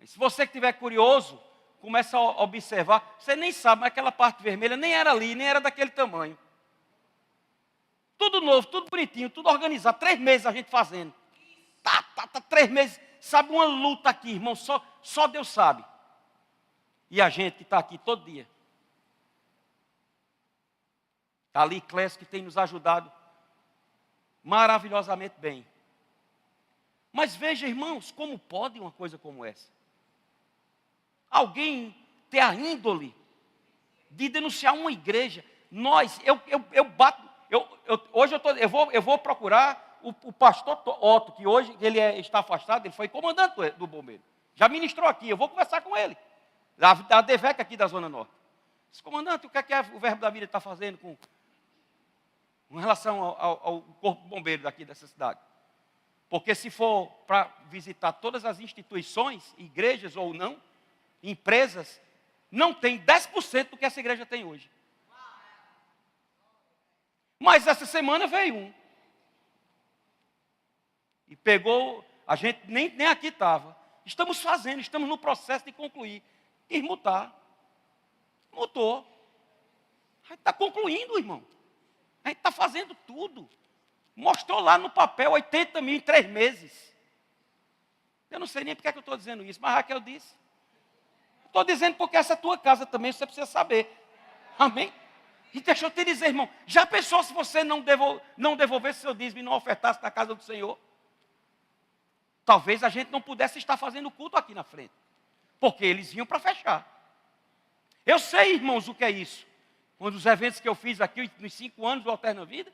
Se você que estiver curioso, começa a observar, você nem sabe, mas aquela parte vermelha nem era ali, nem era daquele tamanho. Tudo novo, tudo bonitinho, tudo organizado. 3 meses a gente fazendo. 3 meses. Sabe uma luta aqui, irmão, só Deus sabe. E a gente que está aqui todo dia. Está ali Clécio que tem nos ajudado maravilhosamente bem. Mas veja, irmãos, como pode uma coisa como essa? Alguém ter a índole de denunciar uma igreja. Hoje eu vou procurar o pastor Otto, que hoje ele está afastado, ele foi comandante do bombeiro. Já ministrou aqui, eu vou conversar com ele. Da DEVEC aqui da Zona Norte. Disse, comandante, o que é o Verbo da Vida está fazendo com relação ao corpo bombeiro daqui dessa cidade? Porque se for para visitar todas as instituições, igrejas ou não, empresas, não tem 10% do que essa igreja tem hoje. Mas essa semana veio um. E pegou, a gente nem aqui estava. Estamos no processo de concluir. Quis mutar. Mutou. A gente está concluindo, irmão. A gente está fazendo tudo. Mostrou lá no papel 80 mil em 3 meses. Eu não sei nem porque é que eu estou dizendo isso, mas Raquel disse. Estou dizendo porque essa é a tua casa também, você precisa saber. Amém? E deixa eu te dizer, irmão, já pensou se você não devolvesse seu dízimo e não ofertasse na casa do Senhor? Talvez a gente não pudesse estar fazendo culto aqui na frente. Porque eles vinham para fechar. Eu sei, irmãos, o que é isso. Um dos eventos que eu fiz aqui nos 5 anos do Alterna Vida,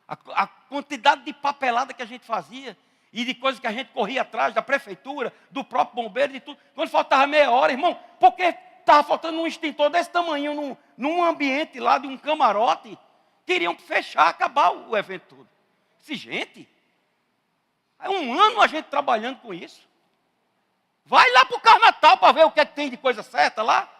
a quantidade de papelada que a gente fazia e de coisas que a gente corria atrás da prefeitura, do próprio bombeiro, de tudo. Quando faltava meia hora, irmão, porque estava faltando um extintor desse tamanho num ambiente lá de um camarote, queriam fechar, acabar o evento todo. Disse, gente, é 1 ano a gente trabalhando com isso. Vai lá para o Carnatal para ver o que é que tem de coisa certa lá.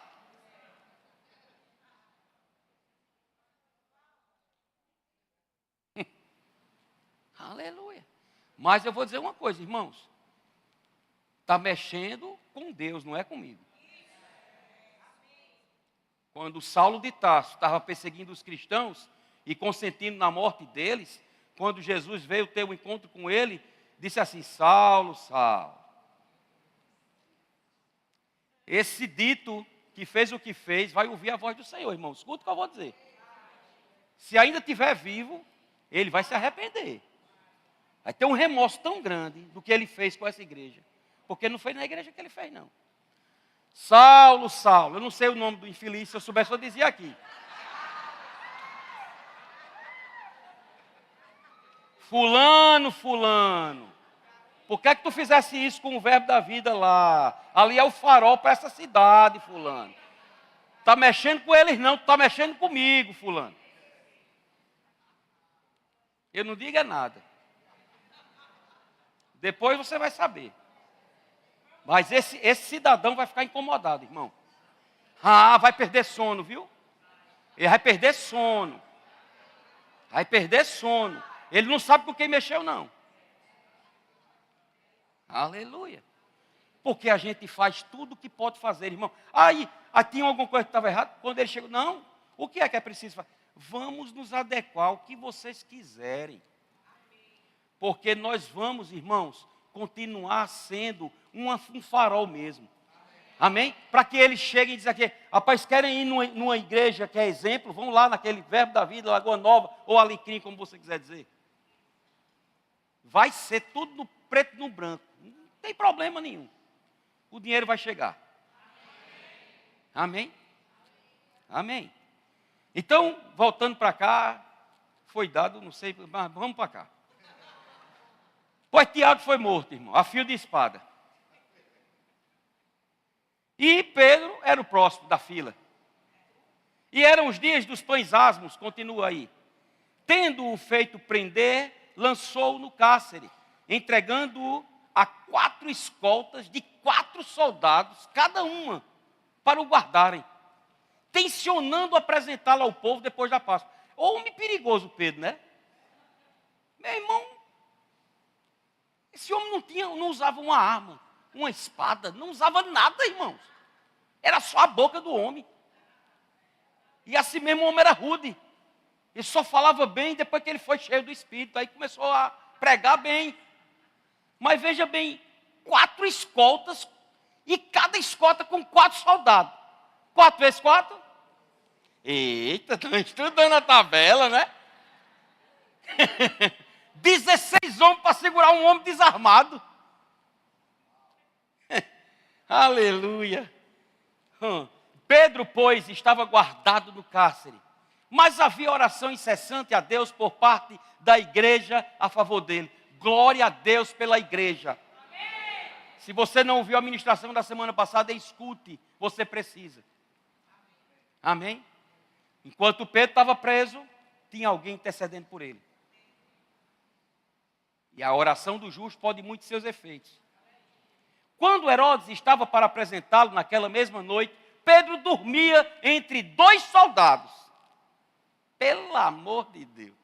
Aleluia. Mas eu vou dizer uma coisa, irmãos. Está mexendo com Deus, não é comigo. Quando Saulo de Tarso estava perseguindo os cristãos e consentindo na morte deles, quando Jesus veio ter um encontro com ele, disse assim, Saulo, Saulo. Esse dito que fez o que fez, vai ouvir a voz do Senhor, irmão. Escuta o que eu vou dizer. Se ainda estiver vivo, ele vai se arrepender. Vai ter um remorso tão grande do que ele fez com essa igreja. Porque não foi na igreja que ele fez, não. Saulo, Saulo. Eu não sei o nome do infeliz, se eu soubesse eu dizia aqui. Fulano, fulano. Por que é que tu fizesse isso com o Verbo da Vida lá? Ali é o farol para essa cidade, fulano. Está mexendo com eles não, tu está mexendo comigo, fulano. Eu não digo nada. Depois você vai saber. Mas esse cidadão vai ficar incomodado, irmão. Ah, vai perder sono, viu? Ele vai perder sono. Vai perder sono. Ele não sabe com quem mexeu, não. Aleluia. Porque a gente faz tudo o que pode fazer, irmão. Aí tinha alguma coisa que estava errada? Quando ele chegou, não, o que é preciso fazer? Vamos nos adequar ao que vocês quiserem. Porque nós vamos, irmãos, continuar sendo um farol mesmo. Amém? Para que eles cheguem e dizem aqui, rapaz, querem ir numa igreja que é exemplo? Vão lá naquele Verbo da Vida, Lagoa Nova, ou Alecrim, como você quiser dizer. Vai ser tudo no preto e no branco. Não tem problema nenhum. O dinheiro vai chegar. Amém? Amém. Então, voltando para cá, foi dado, não sei, mas vamos para cá. Pois Tiago foi morto, irmão, a fio de espada. E Pedro era o próximo da fila. E eram os dias dos pães asmos, continua aí. Tendo-o feito prender, lançou-o no cárcere, entregando-o a 4 escoltas de 4 soldados, cada uma, para o guardarem, tensionando apresentá-lo ao povo depois da Páscoa. Homem perigoso, Pedro, né? Meu irmão, esse homem não usava uma arma, uma espada, não usava nada, irmãos. Era só a boca do homem. E assim mesmo o homem era rude. Ele só falava bem depois que ele foi cheio do Espírito. Aí começou a pregar bem. Mas veja bem, 4 escoltas e cada escolta com 4 soldados. 4 vezes 4? Eita, estão estudando a tabela, né? 16 homens para segurar um homem desarmado. Aleluia. Pedro, pois, estava guardado no cárcere, mas havia oração incessante a Deus por parte da igreja a favor dele. Glória a Deus pela igreja. Amém. Se você não ouviu a ministração da semana passada, escute, você precisa. Amém? Enquanto Pedro estava preso, tinha alguém intercedendo por ele. E a oração do justo pode muito seus efeitos. Quando Herodes estava para apresentá-lo naquela mesma noite, Pedro dormia entre 2 soldados. Pelo amor de Deus.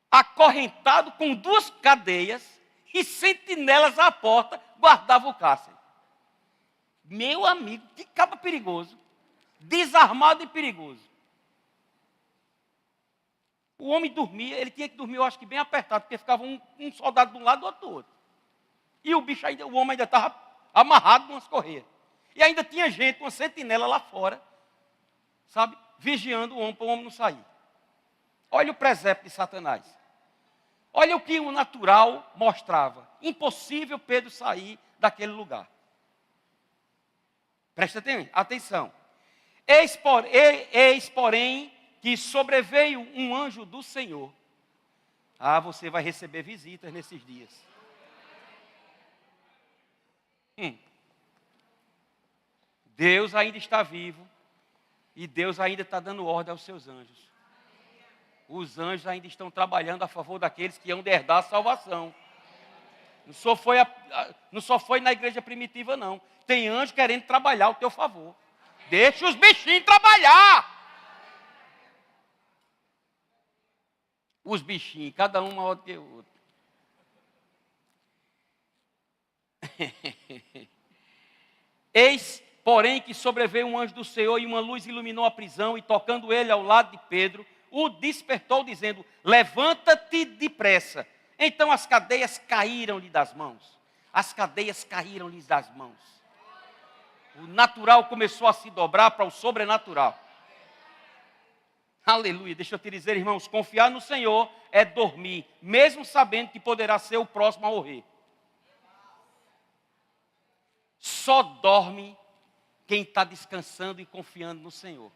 Acorrentado com 2 cadeias e sentinelas à porta, guardava o cárcere. Meu amigo, que caba perigoso. Desarmado e perigoso. O homem dormia, ele tinha que dormir, eu acho que bem apertado, porque ficava um soldado de um lado e outro do outro. E o homem ainda estava amarrado umas correias. E ainda tinha gente, uma sentinela lá fora, sabe, vigiando o homem para o homem não sair. Olha o presépio de Satanás. Olha o que o natural mostrava. Impossível Pedro sair daquele lugar. Presta atenção. Eis, porém, que sobreveio um anjo do Senhor. Ah, você vai receber visitas nesses dias. Deus ainda está vivo. E Deus ainda está dando ordem aos seus anjos. Os anjos ainda estão trabalhando a favor daqueles que hão de herdar a salvação. Não só foi na igreja primitiva, não. Tem anjo querendo trabalhar ao teu favor. Deixa os bichinhos trabalhar. Os bichinhos, cada um maior do que o outro. Eis, porém, que sobreveio um anjo do Senhor e uma luz iluminou a prisão, e tocando ele ao lado de Pedro, o despertou, dizendo: levanta-te depressa. Então as cadeias caíram-lhe das mãos. As cadeias caíram-lhe das mãos. O natural começou a se dobrar para o sobrenatural. Aleluia. Deixa eu te dizer, irmãos, confiar no Senhor é dormir, mesmo sabendo que poderá ser o próximo a morrer. Só dorme quem está descansando e confiando no Senhor.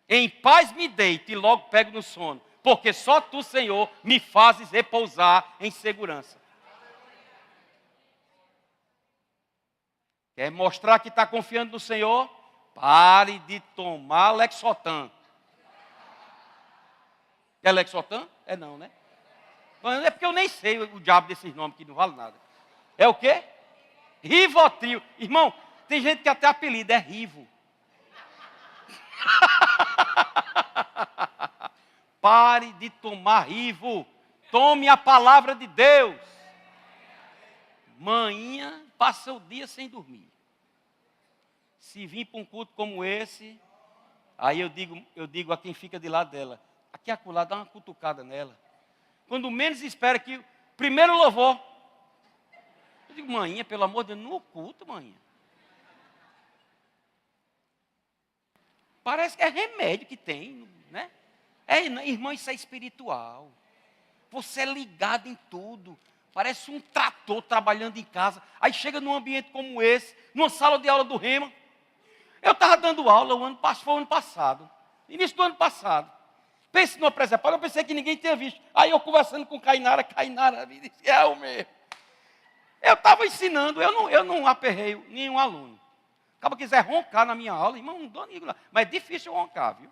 Em paz me deito e logo pego no sono, porque só tu, Senhor, me fazes repousar em segurança. Quer mostrar que está confiando no Senhor? Pare de tomar Lexotan. É Lexotan? É não, né? É porque eu nem sei o diabo desses nomes que não vale nada. É o quê? Rivotril. Irmão, tem gente que até apelido é Rivo. Pare de tomar Rivo. Tome a palavra de Deus. Manhinha passa o dia sem dormir. Se vir para um culto como esse, aí eu digo a quem fica de lado dela, aqui acolá, dá uma cutucada nela. Quando menos espera que o primeiro louvor, eu digo, manhinha, pelo amor de Deus, no culto, manhinha. Parece que é remédio que tem, né? Irmão, isso é espiritual. Você é ligado em tudo. Parece um trator trabalhando em casa. Aí chega num ambiente como esse, numa sala de aula do Rema. Eu estava dando aula foi o ano passado. Início do ano passado. Pense numa presepada, eu pensei que ninguém tinha visto. Aí eu conversando com Cainara me disse, é o mesmo. Eu estava ensinando, eu não aperreio nenhum aluno. Acaba quiser roncar na minha aula, irmão, não dou ninguém lá. Mas é difícil roncar, viu?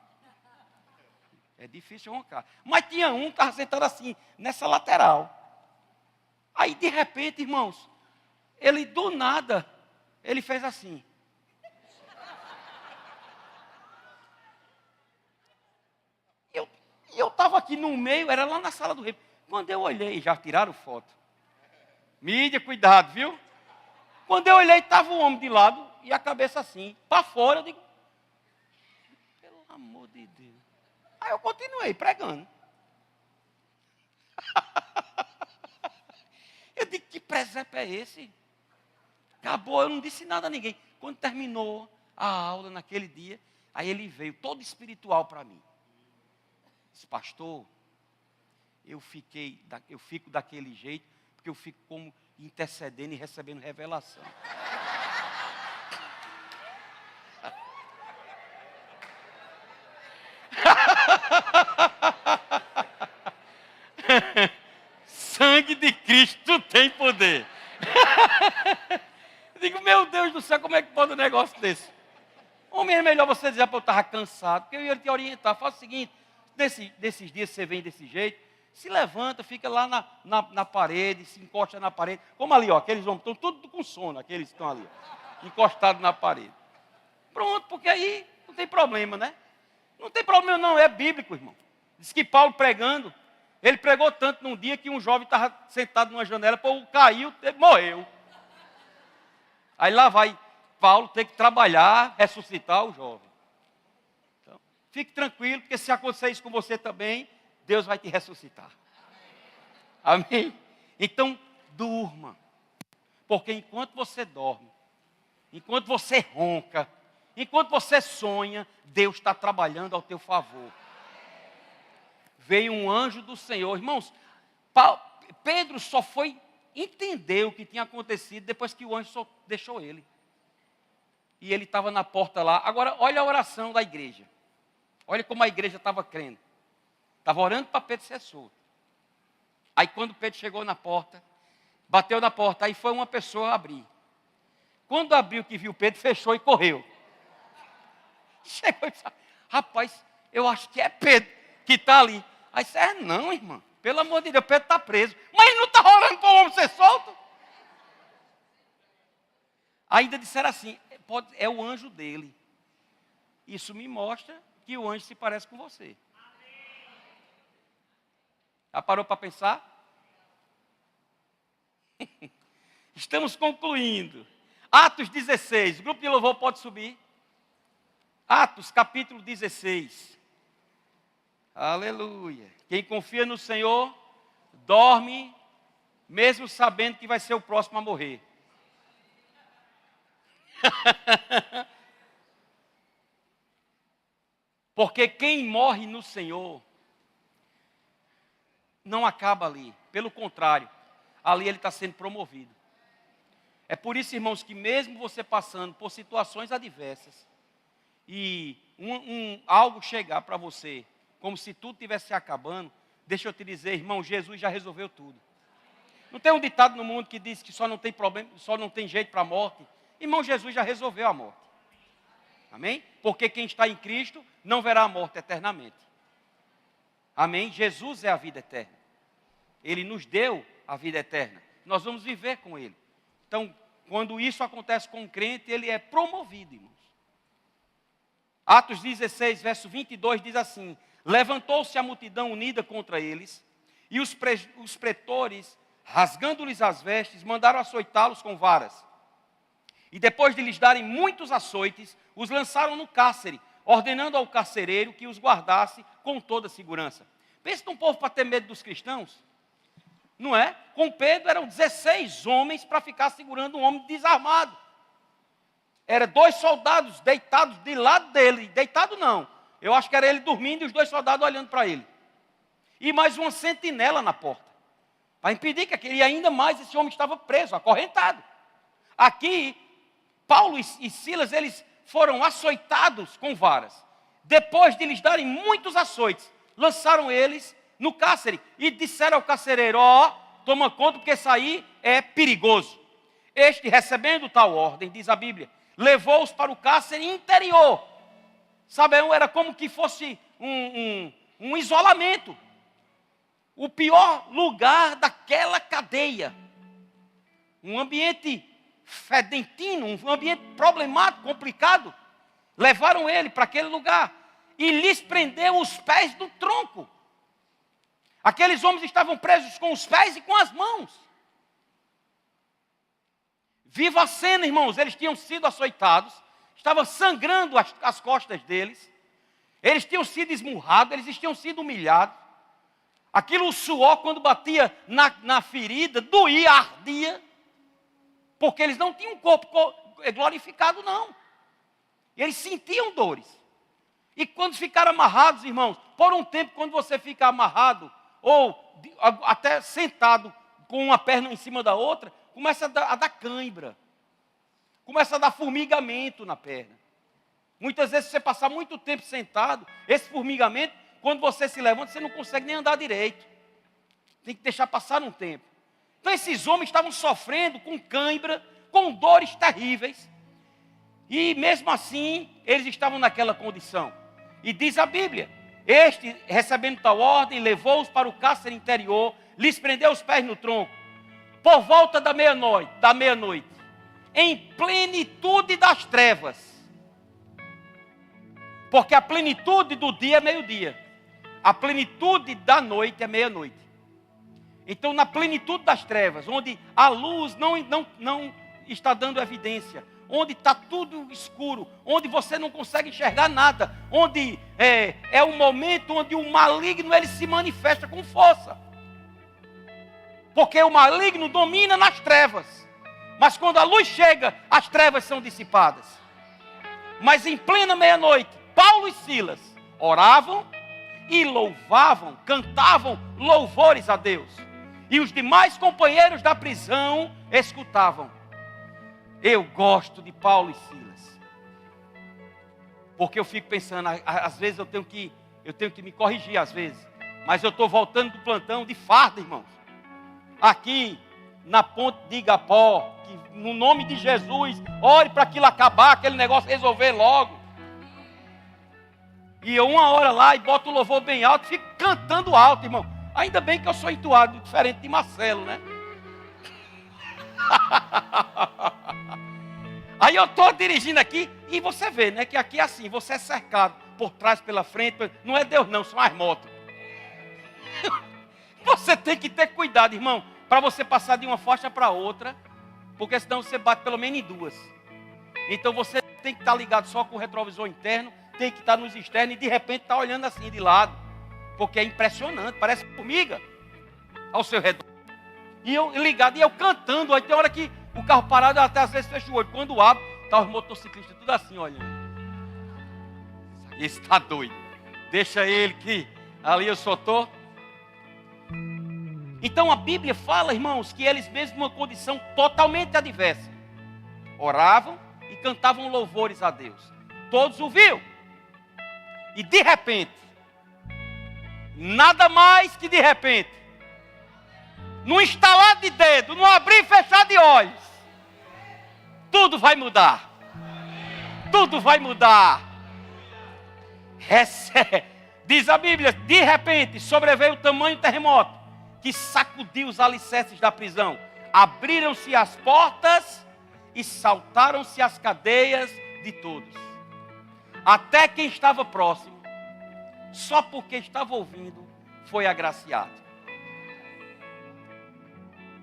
É difícil roncar. Mas tinha um que estava sentado assim, nessa lateral. Aí, de repente, irmãos, ele do nada, ele fez assim. E eu estava aqui no meio, era lá na sala do rei. Quando eu olhei, já tiraram foto. Mídia, cuidado, viu? Quando eu olhei, estava o homem de lado e a cabeça assim, para fora. Eu digo, pelo amor de Deus. Aí eu continuei pregando. Eu digo, que presépio é esse? Acabou, eu não disse nada a ninguém. Quando terminou a aula naquele dia, aí ele veio todo espiritual para mim. Disse, pastor, eu fico daquele jeito, porque eu fico como intercedendo e recebendo revelação. Sangue de Cristo tem poder. Eu digo, meu Deus do céu, como é que pode um negócio desse? Homem, é melhor você dizer para eu estava cansado, porque eu ia te orientar. Faz o seguinte, desses dias você vem desse jeito, se levanta, fica lá na parede, se encosta na parede. Como ali, ó, aqueles homens estão todos com sono, aqueles que estão ali, ó, encostados na parede. Pronto, porque aí não tem problema, né? Não tem problema não, é bíblico, irmão. Diz que Paulo pregando, ele pregou tanto num dia que um jovem estava sentado numa janela, pô, caiu, morreu. Aí lá vai Paulo ter que trabalhar, ressuscitar o jovem. Então, fique tranquilo, porque se acontecer isso com você também, Deus vai te ressuscitar. Amém? Então, durma. Porque enquanto você dorme, enquanto você ronca, enquanto você sonha, Deus está trabalhando ao teu favor. Veio um anjo do Senhor. Irmãos, Pedro só foi entender o que tinha acontecido depois que o anjo só deixou ele. E ele estava na porta lá. Agora, olha a oração da igreja. Olha como a igreja estava crendo. Estava orando para Pedro ser solto. Aí quando Pedro chegou na porta, bateu na porta, aí foi uma pessoa abrir. Quando abriu que viu Pedro, fechou e correu. Chegou e disse, rapaz, eu acho que é Pedro que está ali. Aí disse, não, irmã, pelo amor de Deus, Pedro está preso. Mas ele não está orando para o homem ser solto? Ainda disseram assim, é o anjo dele. Isso me mostra que o anjo se parece com você. Já parou para pensar? Estamos concluindo. Atos 16, o grupo de louvor pode subir. Atos capítulo 16. Aleluia. Quem confia no Senhor, dorme, mesmo sabendo que vai ser o próximo a morrer. Porque quem morre no Senhor, não acaba ali. Pelo contrário, ali ele está sendo promovido. É por isso, irmãos, que mesmo você passando por situações adversas, e algo chegar para você, como se tudo estivesse se acabando, deixa eu te dizer, irmão, Jesus já resolveu tudo. Não tem um ditado no mundo que diz que só não tem problema, só não tem jeito para a morte? Irmão, Jesus já resolveu a morte. Amém? Porque quem está em Cristo não verá a morte eternamente. Amém? Jesus é a vida eterna. Ele nos deu a vida eterna. Nós vamos viver com Ele. Então, quando isso acontece com um crente, ele é promovido, irmãos. Atos 16, verso 22 diz assim, levantou-se a multidão unida contra eles, E os pretores, rasgando-lhes as vestes, mandaram açoitá-los com varas. E depois de lhes darem muitos açoites, os lançaram no cárcere, ordenando ao carcereiro que os guardasse com toda segurança. Pensa num povo para ter medo dos cristãos. Não é? Com Pedro eram 16 homens para ficar segurando um homem desarmado. Eram 2 soldados deitados de lado dele. Deitado não. Eu acho que era ele dormindo e os 2 soldados olhando para ele. E mais uma sentinela na porta. Para impedir que aquele, e ainda mais esse homem estava preso, acorrentado. Aqui, Paulo e Silas, eles foram açoitados com varas. Depois de lhes darem muitos açoites, lançaram eles no cárcere e disseram ao carcereiro: toma conta porque isso aí é perigoso. Este, recebendo tal ordem, diz a Bíblia, levou-os para o cárcere interior. Sabe, era como que fosse um isolamento. O pior lugar daquela cadeia. Um ambiente fedentino, um ambiente problemático, complicado. Levaram ele para aquele lugar e lhes prendeu os pés do tronco. Aqueles homens estavam presos com os pés e com as mãos. Viva a cena, irmãos. Eles tinham sido açoitados, estavam sangrando as costas deles, eles tinham sido esmurrados, eles tinham sido humilhados. Aquilo, o suor, quando batia na ferida, doía, ardia, porque eles não tinham um corpo glorificado, não. Eles sentiam dores. E quando ficaram amarrados, irmãos, por um tempo, quando você fica amarrado, ou até sentado com uma perna em cima da outra, começa a dar cãibra, começa a dar formigamento na perna. Muitas vezes, se você passar muito tempo sentado, esse formigamento, quando você se levanta, você não consegue nem andar direito. Tem que deixar passar um tempo. Então esses homens estavam sofrendo com cãibra, com dores terríveis. E mesmo assim, eles estavam naquela condição. E diz a Bíblia, este, recebendo tal ordem, levou-os para o cárcere interior, lhes prendeu os pés no tronco. Por volta da meia-noite, em plenitude das trevas. Porque a plenitude do dia é meio-dia. A plenitude da noite é meia-noite. Então, na plenitude das trevas, onde a luz não está dando evidência, onde está tudo escuro, onde você não consegue enxergar nada, onde é um momento onde o maligno ele se manifesta com força. Porque o maligno domina nas trevas. Mas quando a luz chega, as trevas são dissipadas. Mas em plena meia-noite, Paulo e Silas oravam e louvavam, cantavam louvores a Deus. E os demais companheiros da prisão escutavam. Eu gosto de Paulo e Silas. Porque eu fico pensando, às vezes eu tenho que me corrigir às vezes. Mas eu estou voltando do plantão de farda, irmãos. Aqui na ponte de Igapó, que no nome de Jesus, ore para aquilo acabar, aquele negócio resolver logo. E eu 1 hora lá e boto o louvor bem alto, fico cantando alto, irmão. Ainda bem que eu sou entoado, diferente de Marcelo, né? Aí eu estou dirigindo aqui e você vê, né? Que aqui é assim, você é cercado por trás, pela frente. Não é Deus não, são as motos. Você tem que ter cuidado, irmão, para você passar de uma faixa para outra, porque senão você bate pelo menos em 2. Então você tem que estar ligado só com o retrovisor interno, tem que estar nos externos e de repente estar olhando assim de lado, porque é impressionante, parece formiga ao seu redor. E eu ligado, e eu cantando, aí tem hora que o carro parado, eu até às vezes fecho o olho, quando abre, tá os motociclistas tudo assim olhando. Esse está doido, deixa ele que ali eu só estou. Então a Bíblia fala, irmãos, que eles mesmos numa condição totalmente adversa, oravam e cantavam louvores a Deus. Todos ouviam. E de repente, nada mais que de repente, num estalar de dedo, num abrir e fechar de olhos, tudo vai mudar. Tudo vai mudar. Diz a Bíblia, de repente sobreveio o tamanho terremoto que sacudiu os alicerces da prisão. Abriram-se as portas e saltaram-se as cadeias de todos. Até quem estava próximo, só porque estava ouvindo, foi agraciado.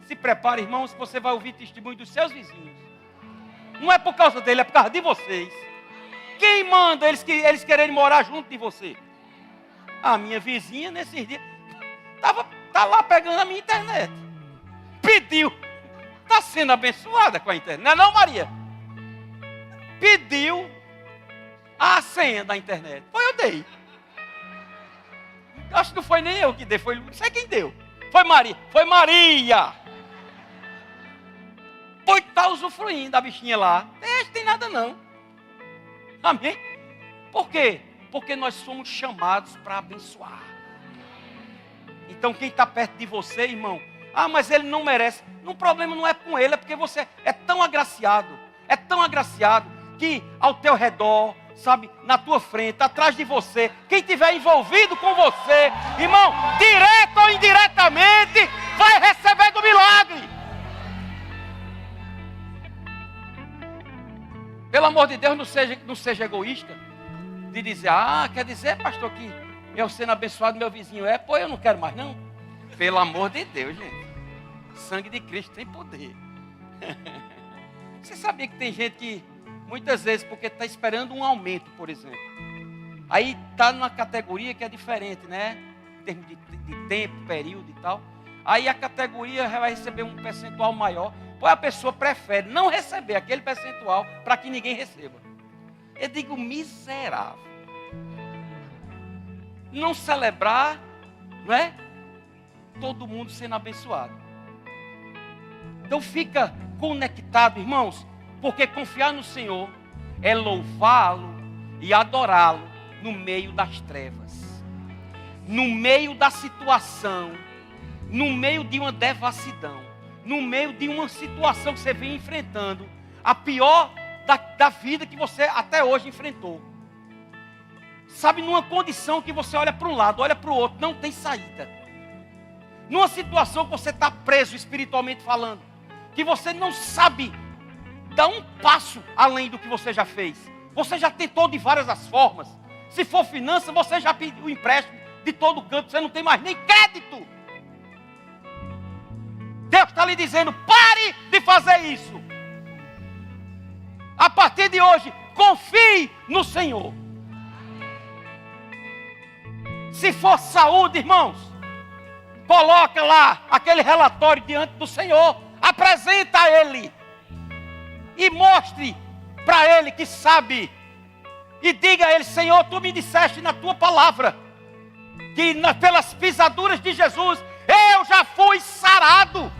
se prepare, irmãos, que você vai ouvir testemunho dos seus vizinhos. Não é por causa dele, é por causa de vocês. Quem manda eles quererem morar junto de você? A minha vizinha, nesses dias, tá lá pegando a minha internet. Pediu. Está sendo abençoada com a internet. Não é não, Maria? Pediu a senha da internet. Eu dei. Acho que não foi nem eu que dei, não sei quem deu. Foi Maria. Pois está usufruindo a bichinha lá. Não tem nada não. Amém? Por quê? Porque nós somos chamados para abençoar. Então quem está perto de você, irmão, mas ele não merece. O problema não é com ele, é porque você é tão agraciado, que ao teu redor, sabe, na tua frente, atrás de você, quem estiver envolvido com você, irmão, direto ou indiretamente, vai receber do milagre. Pelo amor de Deus, não seja egoísta, de dizer, quer dizer, pastor, que eu sendo abençoado, meu vizinho eu não quero mais não. Pelo amor de Deus, gente. Sangue de Cristo tem poder. Você sabia que tem gente que, muitas vezes, porque está esperando um aumento, por exemplo. Aí está numa categoria que é diferente, né? Em termos de tempo, período e tal. Aí a categoria vai receber um percentual maior. Pois a pessoa prefere não receber aquele percentual para que ninguém receba. Eu digo miserável. Não celebrar, não é? Todo mundo sendo abençoado. Então fica conectado, irmãos, porque confiar no Senhor é louvá-lo e adorá-lo no meio das trevas, no meio da situação, no meio de uma devassidão, no meio de uma situação que você vem enfrentando, a pior da vida que você até hoje enfrentou. Sabe, numa condição que você olha para um lado, olha para o outro, não tem saída. Numa situação que você está preso espiritualmente falando, que você não sabe dar um passo além do que você já fez. Você já tentou de várias as formas. Se for finança, você já pediu o empréstimo de todo canto, você não tem mais nem crédito. Deus está lhe dizendo, pare de fazer isso. A partir de hoje, confie no Senhor. Se for saúde, irmãos, coloca lá aquele relatório diante do Senhor. Apresenta a Ele. E mostre para Ele que sabe. E diga a Ele, Senhor, Tu me disseste na Tua palavra, que pelas pisaduras de Jesus, eu já fui sarado.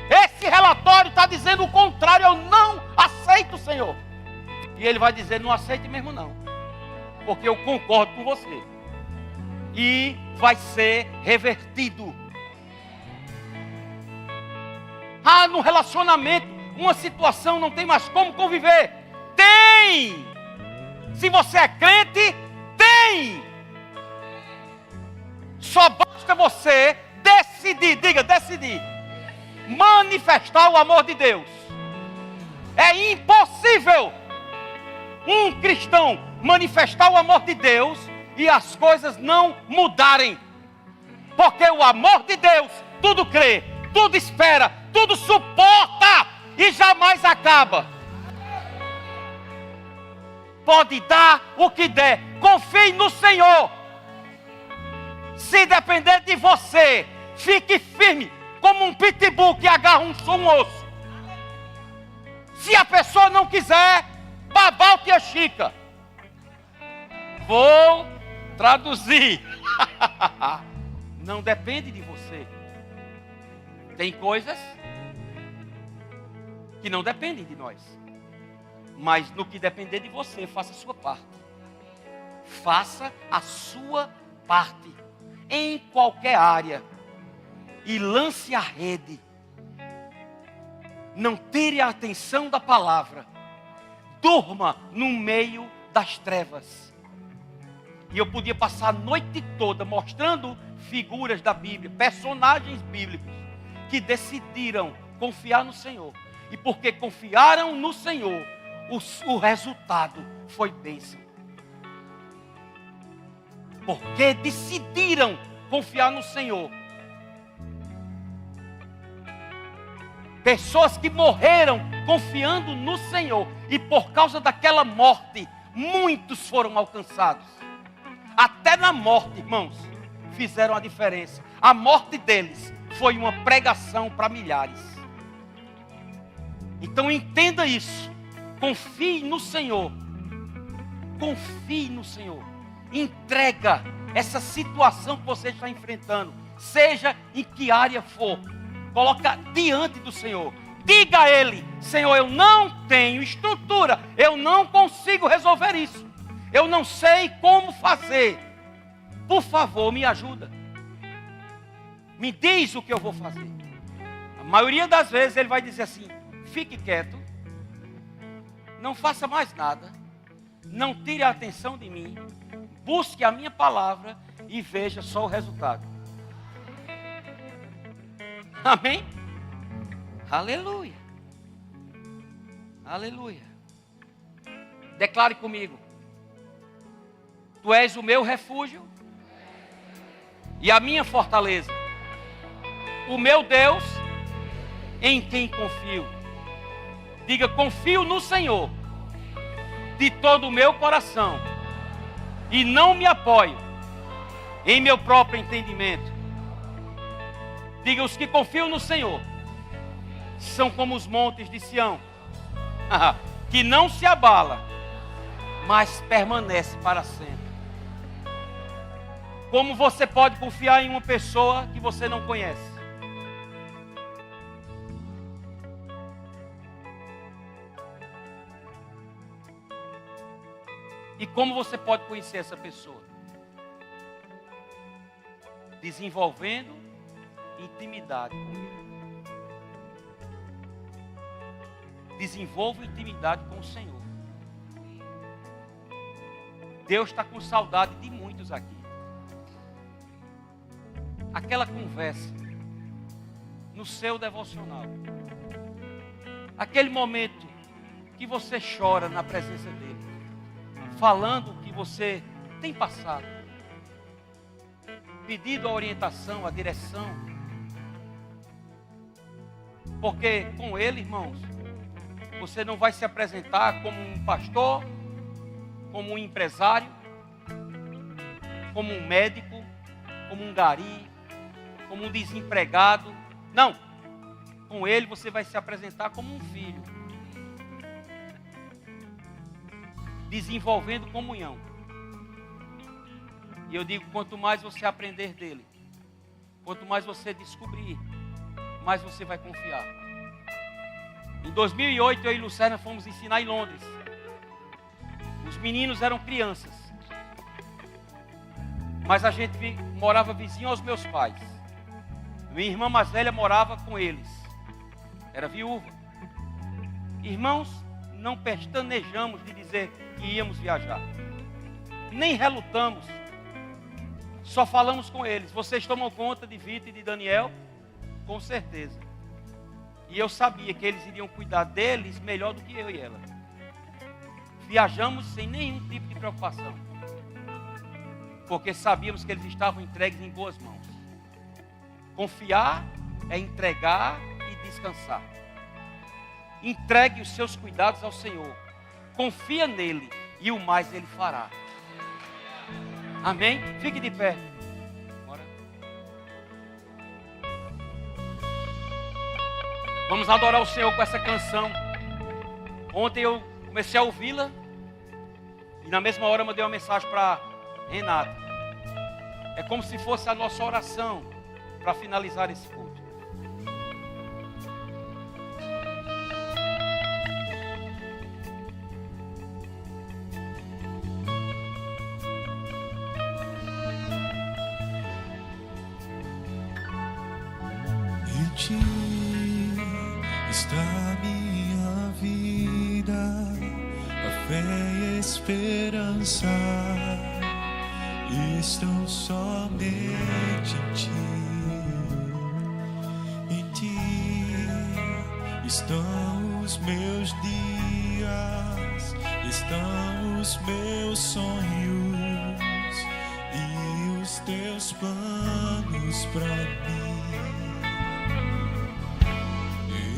Esse relatório está dizendo o contrário, eu não aceito, Senhor. E Ele vai dizer, não aceite mesmo não. Porque eu concordo com você. E vai ser revertido. No relacionamento, uma situação não tem mais como conviver. Tem! Se você é crente, tem! Só basta você decidir, diga, decidir. Manifestar o amor de Deus. É impossível um cristão manifestar o amor de Deus e as coisas não mudarem. Porque o amor de Deus tudo crê, tudo espera, tudo suporta e jamais acaba. Pode dar o que der, confie no Senhor. Se depender de você, fique firme como um pitbull que agarra um osso. Se a pessoa não quiser, babar o que é chica. Vou traduzir. Não depende de você. Tem coisas que não dependem de nós. Mas no que depender de você, faça a sua parte. Faça a sua parte. Em qualquer área. E lance a rede. Não tire a atenção da palavra. Durma no meio das trevas. E eu podia passar a noite toda mostrando figuras da Bíblia, personagens bíblicos, que decidiram confiar no Senhor. E porque confiaram no Senhor, o resultado foi bênção. Porque decidiram confiar no Senhor, Pessoas que morreram confiando no Senhor. E por causa daquela morte, muitos foram alcançados. Até na morte, irmãos, fizeram a diferença. A morte deles foi uma pregação para milhares. Então entenda isso. Confie no Senhor. Confie no Senhor. Entrega essa situação que você está enfrentando, seja em que área for. Coloca diante do Senhor. Diga a Ele: Senhor, eu não tenho estrutura, eu não consigo resolver isso, eu não sei como fazer. Por favor, me ajuda. Me diz o que eu vou fazer. A maioria das vezes Ele vai dizer assim: fique quieto, não faça mais nada, não tire a atenção de mim, busque a minha palavra e veja só o resultado. Amém? Aleluia. Aleluia. Declare comigo: Tu és o meu refúgio e a minha fortaleza, o meu Deus em quem confio. Diga: confio no Senhor de todo o meu coração e não me apoio em meu próprio entendimento. Diga: os que confiam no Senhor são como os montes de Sião, que não se abala, mas permanece para sempre. Como você pode confiar em uma pessoa que você não conhece? E como você pode conhecer essa pessoa? Desenvolvendo intimidade com Ele. Desenvolva intimidade com o Senhor. Deus está com saudade de muitos aqui. Aquela conversa no seu devocional, aquele momento que você chora na presença dEle, falando o que você tem passado, pedido a orientação, a direção. Porque com Ele, irmãos, você não vai se apresentar como um pastor, como um empresário, como um médico, como um gari, como um desempregado. Não. Com Ele você vai se apresentar como um filho, desenvolvendo comunhão. E eu digo: quanto mais você aprender dEle, quanto mais você descobrir, mais você vai confiar. Em 2008, eu e Lucerna fomos ensinar em Londres. Os meninos eram crianças, mas a gente morava vizinho aos meus pais. Minha irmã mais velha morava com eles, era viúva. Irmãos, não pestanejamos de dizer que íamos viajar, nem relutamos, só falamos com eles: vocês tomam conta de Vitor e de Daniel? Com certeza. E eu sabia que eles iriam cuidar deles melhor do que eu e ela. Viajamos sem nenhum tipo de preocupação, porque sabíamos que eles estavam entregues em boas mãos. Confiar é entregar e descansar. Entregue os seus cuidados ao Senhor, confia nele e o mais Ele fará. Amém? Fique de pé. Bora. Vamos adorar o Senhor com essa canção. Ontem eu comecei a ouvi-la e na mesma hora eu mandei uma mensagem para Renata. É como se fosse a nossa oração para finalizar esse culto. Em ti está minha vida, a fé e a esperança estão somente em ti. Em ti estão os meus dias, estão os meus sonhos e os teus planos para mim.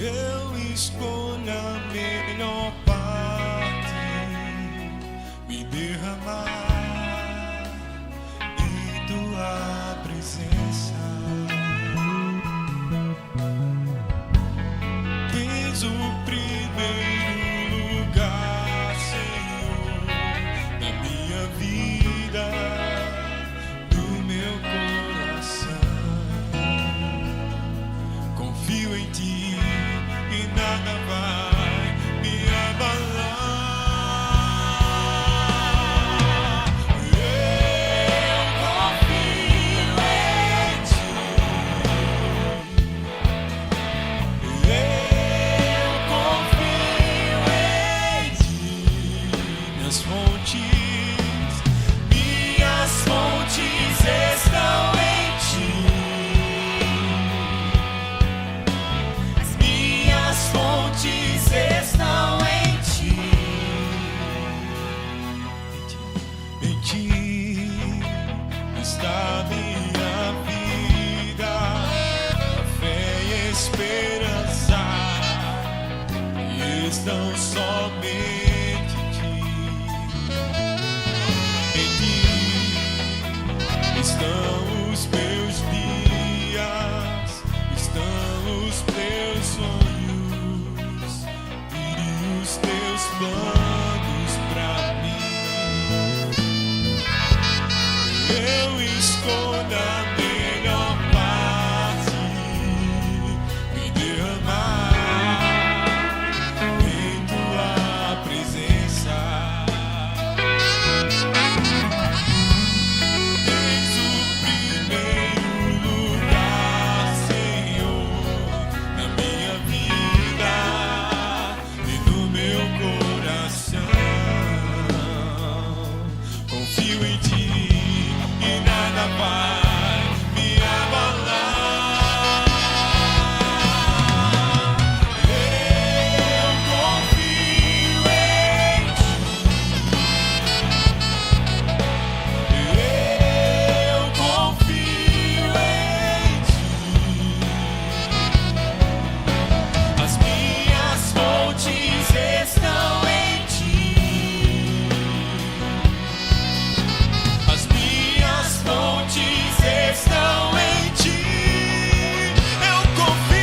Eu escolho a melhor parte, me derramar em tua presença. Tens o primeiro lugar, Senhor, na minha vida, no meu coração. Confio em ti e nada vai me abalar. Eu confio em ti. Eu confio em ti. Minhas fontes estão em ti. As minhas fontes estão em ti. Em ti está minha vida, fé e esperança, e estão somente em ti. Em ti estão os meus dias, estão os teus sonhos e os teus planos pra mim. Eu escolho a melhor parte, me derramar em tua presença. Tens o primeiro lugar, Senhor, na minha vida e no meu coração. Confio em ti e nada vai me abalar. Eu confio em ti. Eu confio em ti. As minhas fontes estão em ti. As minhas fontes estão em ti. Eu confio.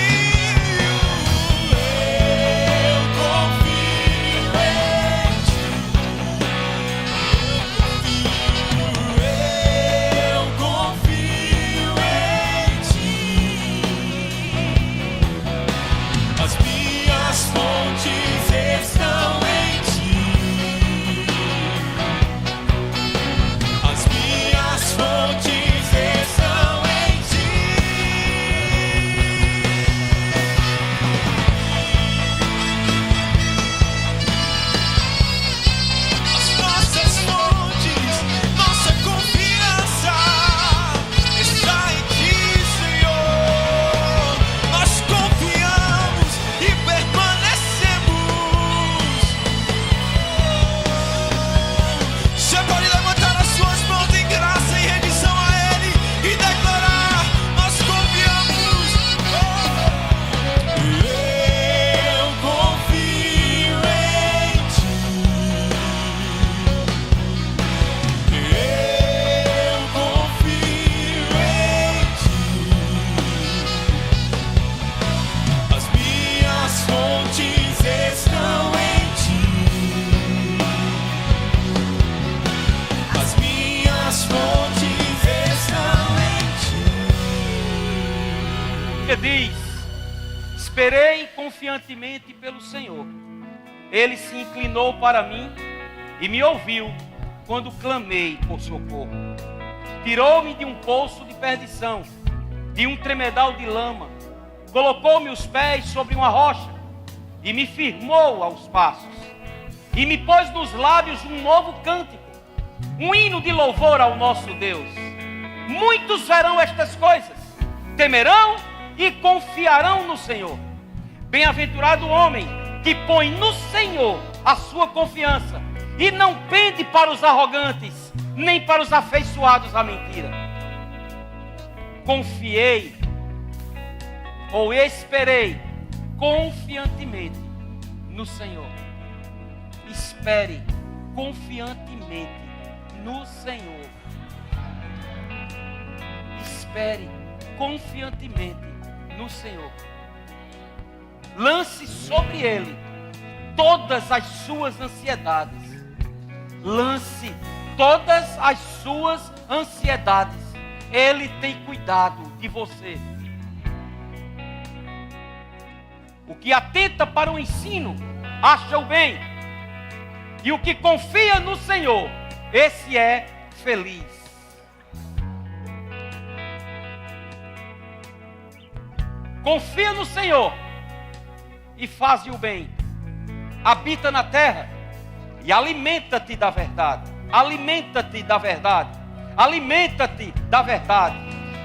Eu confio em ti. Eu confio em ti. As minhas fontes estão em ti. As minhas fontes estão em ti. As nossas fontes, nossa confiança está em ti, Senhor. Nós confiamos e permanecemos. Você pode levantar as suas mãos em graça e rendição a Ele e declarar: nós confiamos. Eu confio em ti. Eu confio em ti. As minhas fontes estão em ti. As minhas fontes estão em ti. Que diz: esperei confiantemente pelo Senhor. Ele se inclinou para mim e me ouviu quando clamei por socorro. Tirou-me de um poço de perdição, de um tremedal de lama. Colocou-me os pés sobre uma rocha e me firmou aos passos. E me pôs nos lábios um novo cântico, um hino de louvor ao nosso Deus. Muitos verão estas coisas, temerão e confiarão no Senhor. Bem-aventurado o homem que põe no Senhor a sua confiança e não pende para os arrogantes, nem para os afeiçoados à mentira. Confiei ou esperei confiantemente no Senhor. Espere confiantemente no Senhor. Espere confiantemente no Senhor. Lance sobre Ele todas as suas ansiedades. Lance todas as suas ansiedades. Ele tem cuidado de você. O que atenta para o ensino, acha o bem. E o que confia no Senhor, esse é feliz. Confia no Senhor e faz o bem. Habita na terra e alimenta-te da verdade. Alimenta-te da verdade. Alimenta-te da verdade.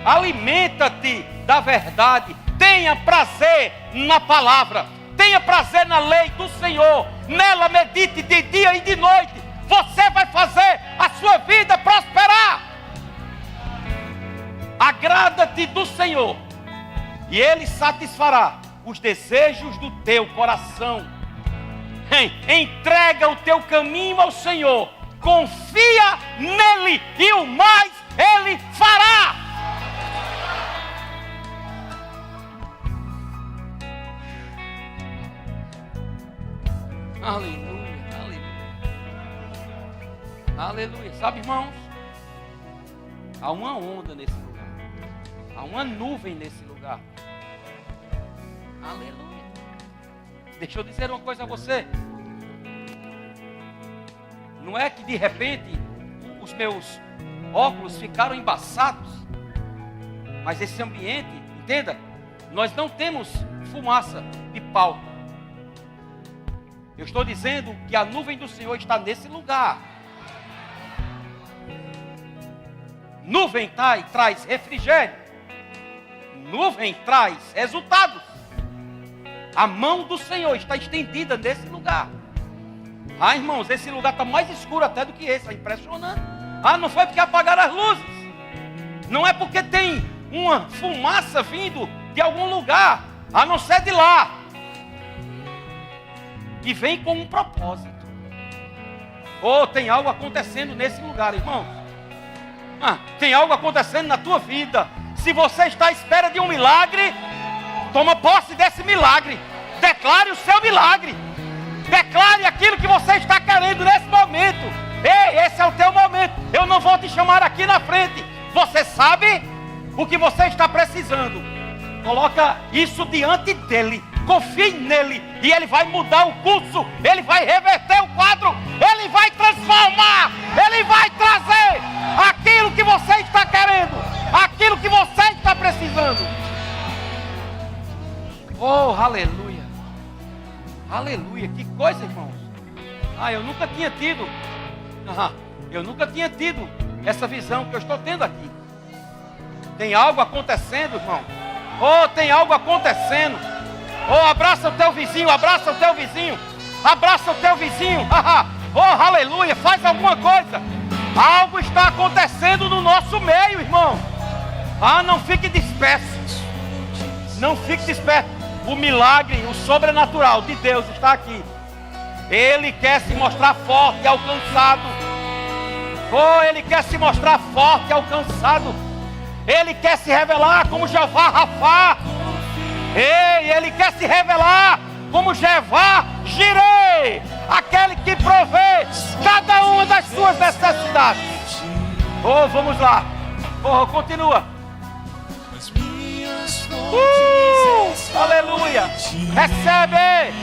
Alimenta-te da verdade. Tenha prazer na palavra. Tenha prazer na lei do Senhor. Nela medite de dia e de noite. Você vai fazer a sua vida prosperar. Agrada-te do Senhor e Ele satisfará os desejos do teu coração. Entrega o teu caminho ao Senhor. Confia nele e o mais Ele fará. Aleluia, aleluia. Aleluia. Sabe, irmãos? Há uma onda nesse lugar. Há uma nuvem nesse lugar. Aleluia. Deixa eu dizer uma coisa a você. Não é que de repente os meus óculos ficaram embaçados. Mas esse ambiente, entenda, nós não temos fumaça de pau. Eu estou dizendo que a nuvem do Senhor está nesse lugar. Nuvem traz refrigério. Nuvem traz resultados. A mão do Senhor está estendida nesse lugar. Ah, irmãos, esse lugar está mais escuro até do que esse. É impressionante. Ah, não foi porque apagaram as luzes. Não é porque tem uma fumaça vindo de algum lugar, a não ser de lá. E vem com um propósito. Oh, tem algo acontecendo nesse lugar, irmão. Tem algo acontecendo na tua vida. Se você está à espera de um milagre, toma posse desse milagre. Declare o seu milagre. Declare aquilo que você está querendo nesse momento. Ei, esse é o teu momento. Eu não vou te chamar aqui na frente. Você sabe o que você está precisando. Coloca isso diante dele. Confie nele e ele vai mudar o curso. Ele vai reverter o quadro. Ele vai transformar. Ele vai trazer aquilo que você está querendo. Aquilo que você está precisando. Oh, aleluia. Aleluia. Que coisa, irmãos. Eu nunca tinha tido. Eu nunca tinha tido essa visão que eu estou tendo aqui. Tem algo acontecendo, irmão. Oh, tem algo acontecendo. Oh, abraça o teu vizinho, abraça o teu vizinho. Abraça o teu vizinho. Oh, aleluia, faz alguma coisa. Algo está acontecendo no nosso meio, irmão. Não fique disperso. Não fique disperso. O milagre, o sobrenatural de Deus está aqui. Ele quer se mostrar forte e alcançado. Oh, Ele quer se mostrar forte e alcançado. Ele quer se revelar como Jeová Rafá. Ei, Ele quer se revelar como Jeová Jireh, aquele que provê cada uma das suas necessidades. Oh, vamos lá. Oh, continua. Aleluia. Recebe.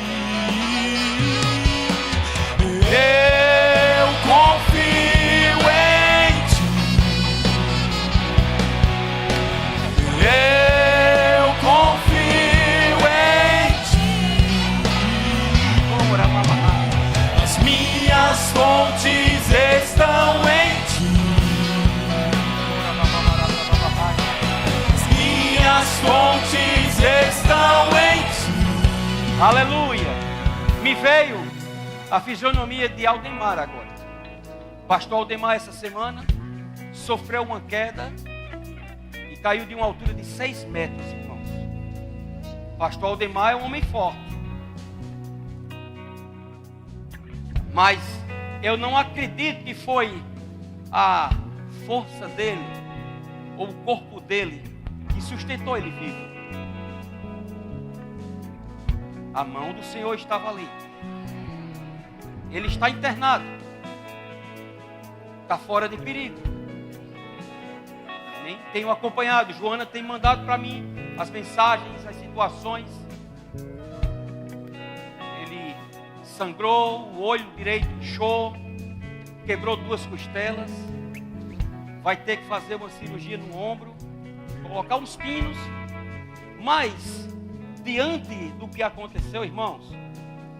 Eu confio em ti. Eu confio em ti. As minhas fontes estão em ti. As minhas fontes estão em ti. Aleluia. Me veio a fisionomia de Aldemar agora. Pastor Aldemar essa semana sofreu uma queda e caiu de uma altura de 6 metros, irmãos. Pastor Aldemar é um homem forte. Mas eu não acredito que foi a força dele ou o corpo dele que sustentou ele vivo. A mão do Senhor estava ali. Ele está internado. Está fora de perigo. Nem tenho acompanhado. Joana tem mandado para mim as mensagens, as situações. Ele sangrou, o olho direito inchou, quebrou 2 costelas. Vai ter que fazer uma cirurgia no ombro, colocar uns pinos. Mas, diante do que aconteceu, irmãos,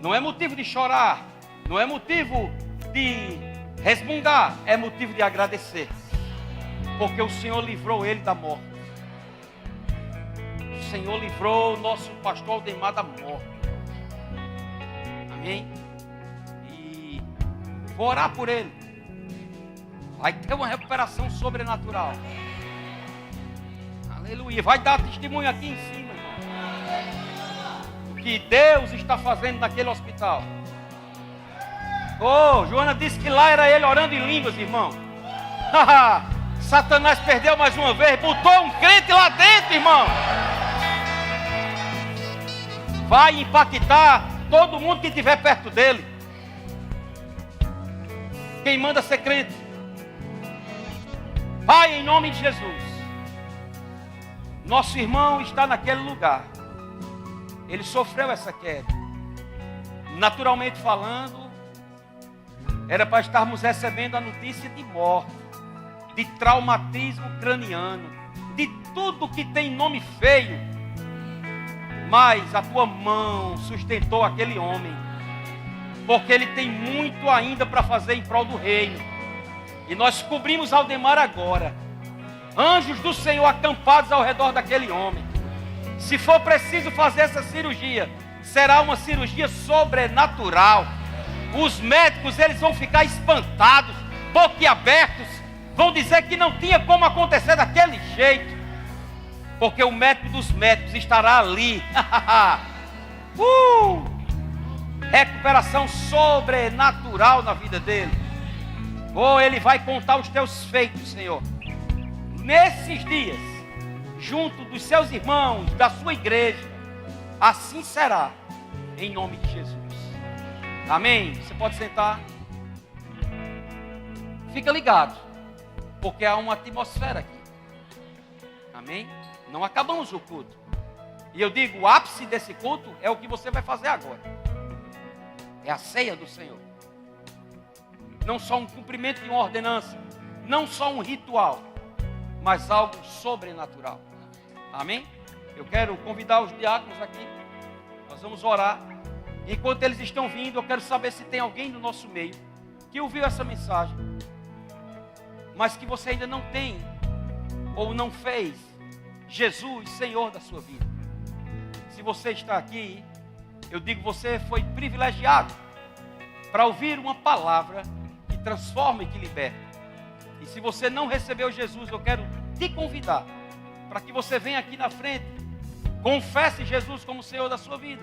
não é motivo de chorar, não é motivo de resmungar, é motivo de agradecer. Porque o Senhor livrou ele da morte. O Senhor livrou o nosso pastor Aldemar da morte. Amém? E vou orar por ele. Vai ter uma recuperação sobrenatural. Aleluia. Vai dar testemunho aqui em cima, irmão. O que Deus está fazendo naquele hospital. Oh, Joana disse que lá era ele orando em línguas, irmão. Satanás perdeu mais uma vez. Botou um crente lá dentro, irmão. Vai impactar todo mundo que estiver perto dele. Quem manda ser crente. Pai, em nome de Jesus. Nosso irmão está naquele lugar. Ele sofreu essa queda. Naturalmente falando, era para estarmos recebendo a notícia de morte, de traumatismo craniano, de tudo que tem nome feio. Mas a tua mão sustentou aquele homem, porque ele tem muito ainda para fazer em prol do reino. E nós cobrimos Aldemar agora. Anjos do Senhor acampados ao redor daquele homem. Se for preciso fazer essa cirurgia, será uma cirurgia sobrenatural. Os médicos, eles vão ficar espantados, boquiabertos, vão dizer que não tinha como acontecer daquele jeito, porque o médico dos médicos estará ali. Recuperação sobrenatural na vida dele. Ele vai contar os teus feitos, Senhor, nesses dias, junto dos seus irmãos, da sua igreja. Assim será, em nome de Jesus. Amém? Você pode sentar. Fica ligado, porque há uma atmosfera aqui. Amém? Não acabamos o culto. E eu digo, o ápice desse culto é o que você vai fazer agora. É a ceia do Senhor. Não só um cumprimento de uma ordenança, não só um ritual, mas algo sobrenatural. Amém? Eu quero convidar os diáconos aqui. Nós vamos orar. Enquanto eles estão vindo, eu quero saber se tem alguém no nosso meio que ouviu essa mensagem, mas que você ainda não tem ou não fez Jesus Senhor da sua vida. Se você está aqui, eu digo, você foi privilegiado para ouvir uma palavra que transforma e que liberta. E se você não recebeu Jesus, eu quero te convidar para que você venha aqui na frente, confesse Jesus como Senhor da sua vida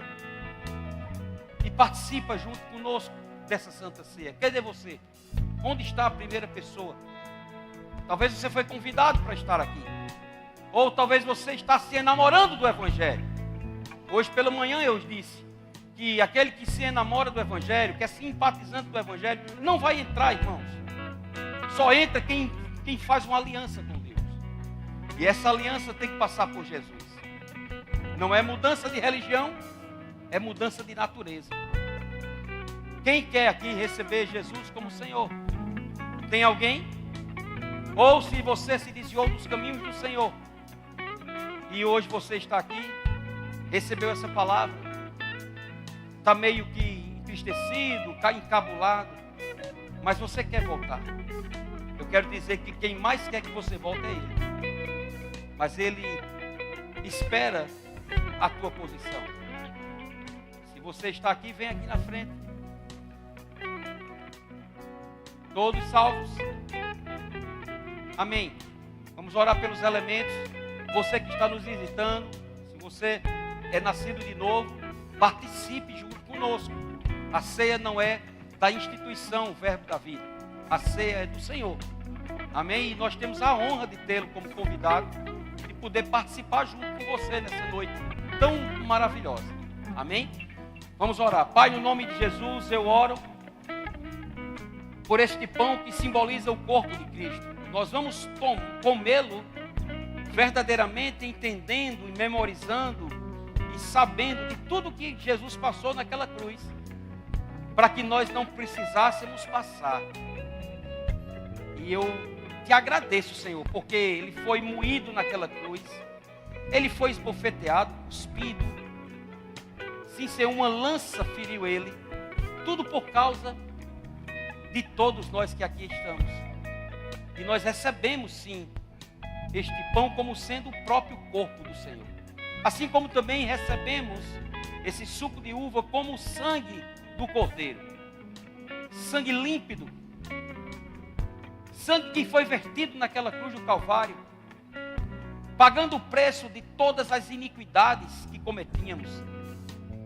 e participa junto conosco dessa Santa Ceia. Cadê você? Onde está a primeira pessoa? Talvez você foi convidado para estar aqui, ou talvez você está se enamorando do Evangelho. Hoje pela manhã eu disse que aquele que se enamora do Evangelho, que é simpatizante do Evangelho, não vai entrar, irmãos. Só entra quem faz uma aliança com Deus. E essa aliança tem que passar por Jesus. Não é mudança de religião, é mudança de natureza. Quem quer aqui receber Jesus como Senhor? Tem alguém? Ou se você se desviou dos caminhos do Senhor e hoje você está aqui, recebeu essa palavra, está meio que entristecido, está encabulado, mas você quer voltar. Eu quero dizer que quem mais quer que você volte é Ele. Mas Ele espera a tua posição. Se você está aqui, vem aqui na frente. Todos salvos? Amém. Vamos orar pelos elementos. Você que está nos visitando, se você é nascido de novo, participe junto conosco. A ceia não é da instituição Verbo da Vida. A ceia é do Senhor. Amém? E nós temos a honra de tê-lo como convidado, de poder participar junto com você nessa noite tão maravilhosa. Amém? Vamos orar. Pai, no nome de Jesus, eu oro por este pão que simboliza o corpo de Cristo. Nós vamos comê-lo verdadeiramente entendendo e memorizando e sabendo de tudo que Jesus passou naquela cruz, para que nós não precisássemos passar. E eu te agradeço, Senhor, porque ele foi moído naquela cruz, ele foi esbofeteado, cuspido, sim, Senhor, uma lança feriu ele, tudo por causa de todos nós que aqui estamos. E nós recebemos, sim, este pão como sendo o próprio corpo do Senhor. Assim como também recebemos esse suco de uva como o sangue do Cordeiro. Sangue límpido. Sangue que foi vertido naquela cruz do Calvário, pagando o preço de todas as iniquidades que cometíamos,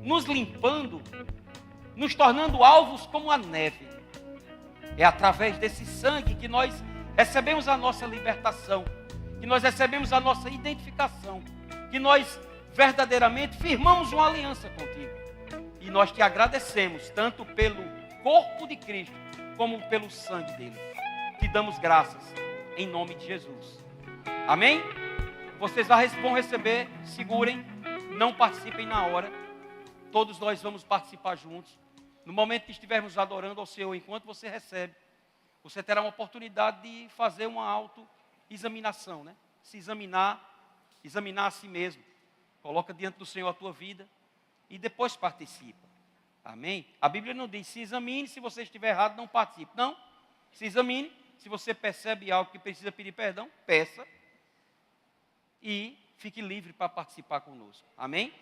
nos limpando, nos tornando alvos como a neve. É através desse sangue que nós recebemos a nossa libertação, que nós recebemos a nossa identificação, que nós verdadeiramente firmamos uma aliança contigo. E nós te agradecemos tanto pelo corpo de Cristo, como pelo sangue dele. Te damos graças em nome de Jesus. Amém? Vocês vão receber, segurem, não participem na hora. Todos nós vamos participar juntos. No momento que estivermos adorando ao Senhor, enquanto você recebe, você terá uma oportunidade de fazer uma autoexaminação, né? Se examinar a si mesmo. Coloca diante do Senhor a tua vida e depois participa. Amém? A Bíblia não diz, se examine, se você estiver errado, não participe. Não, se examine, se você percebe algo que precisa pedir perdão, peça e fique livre para participar conosco. Amém?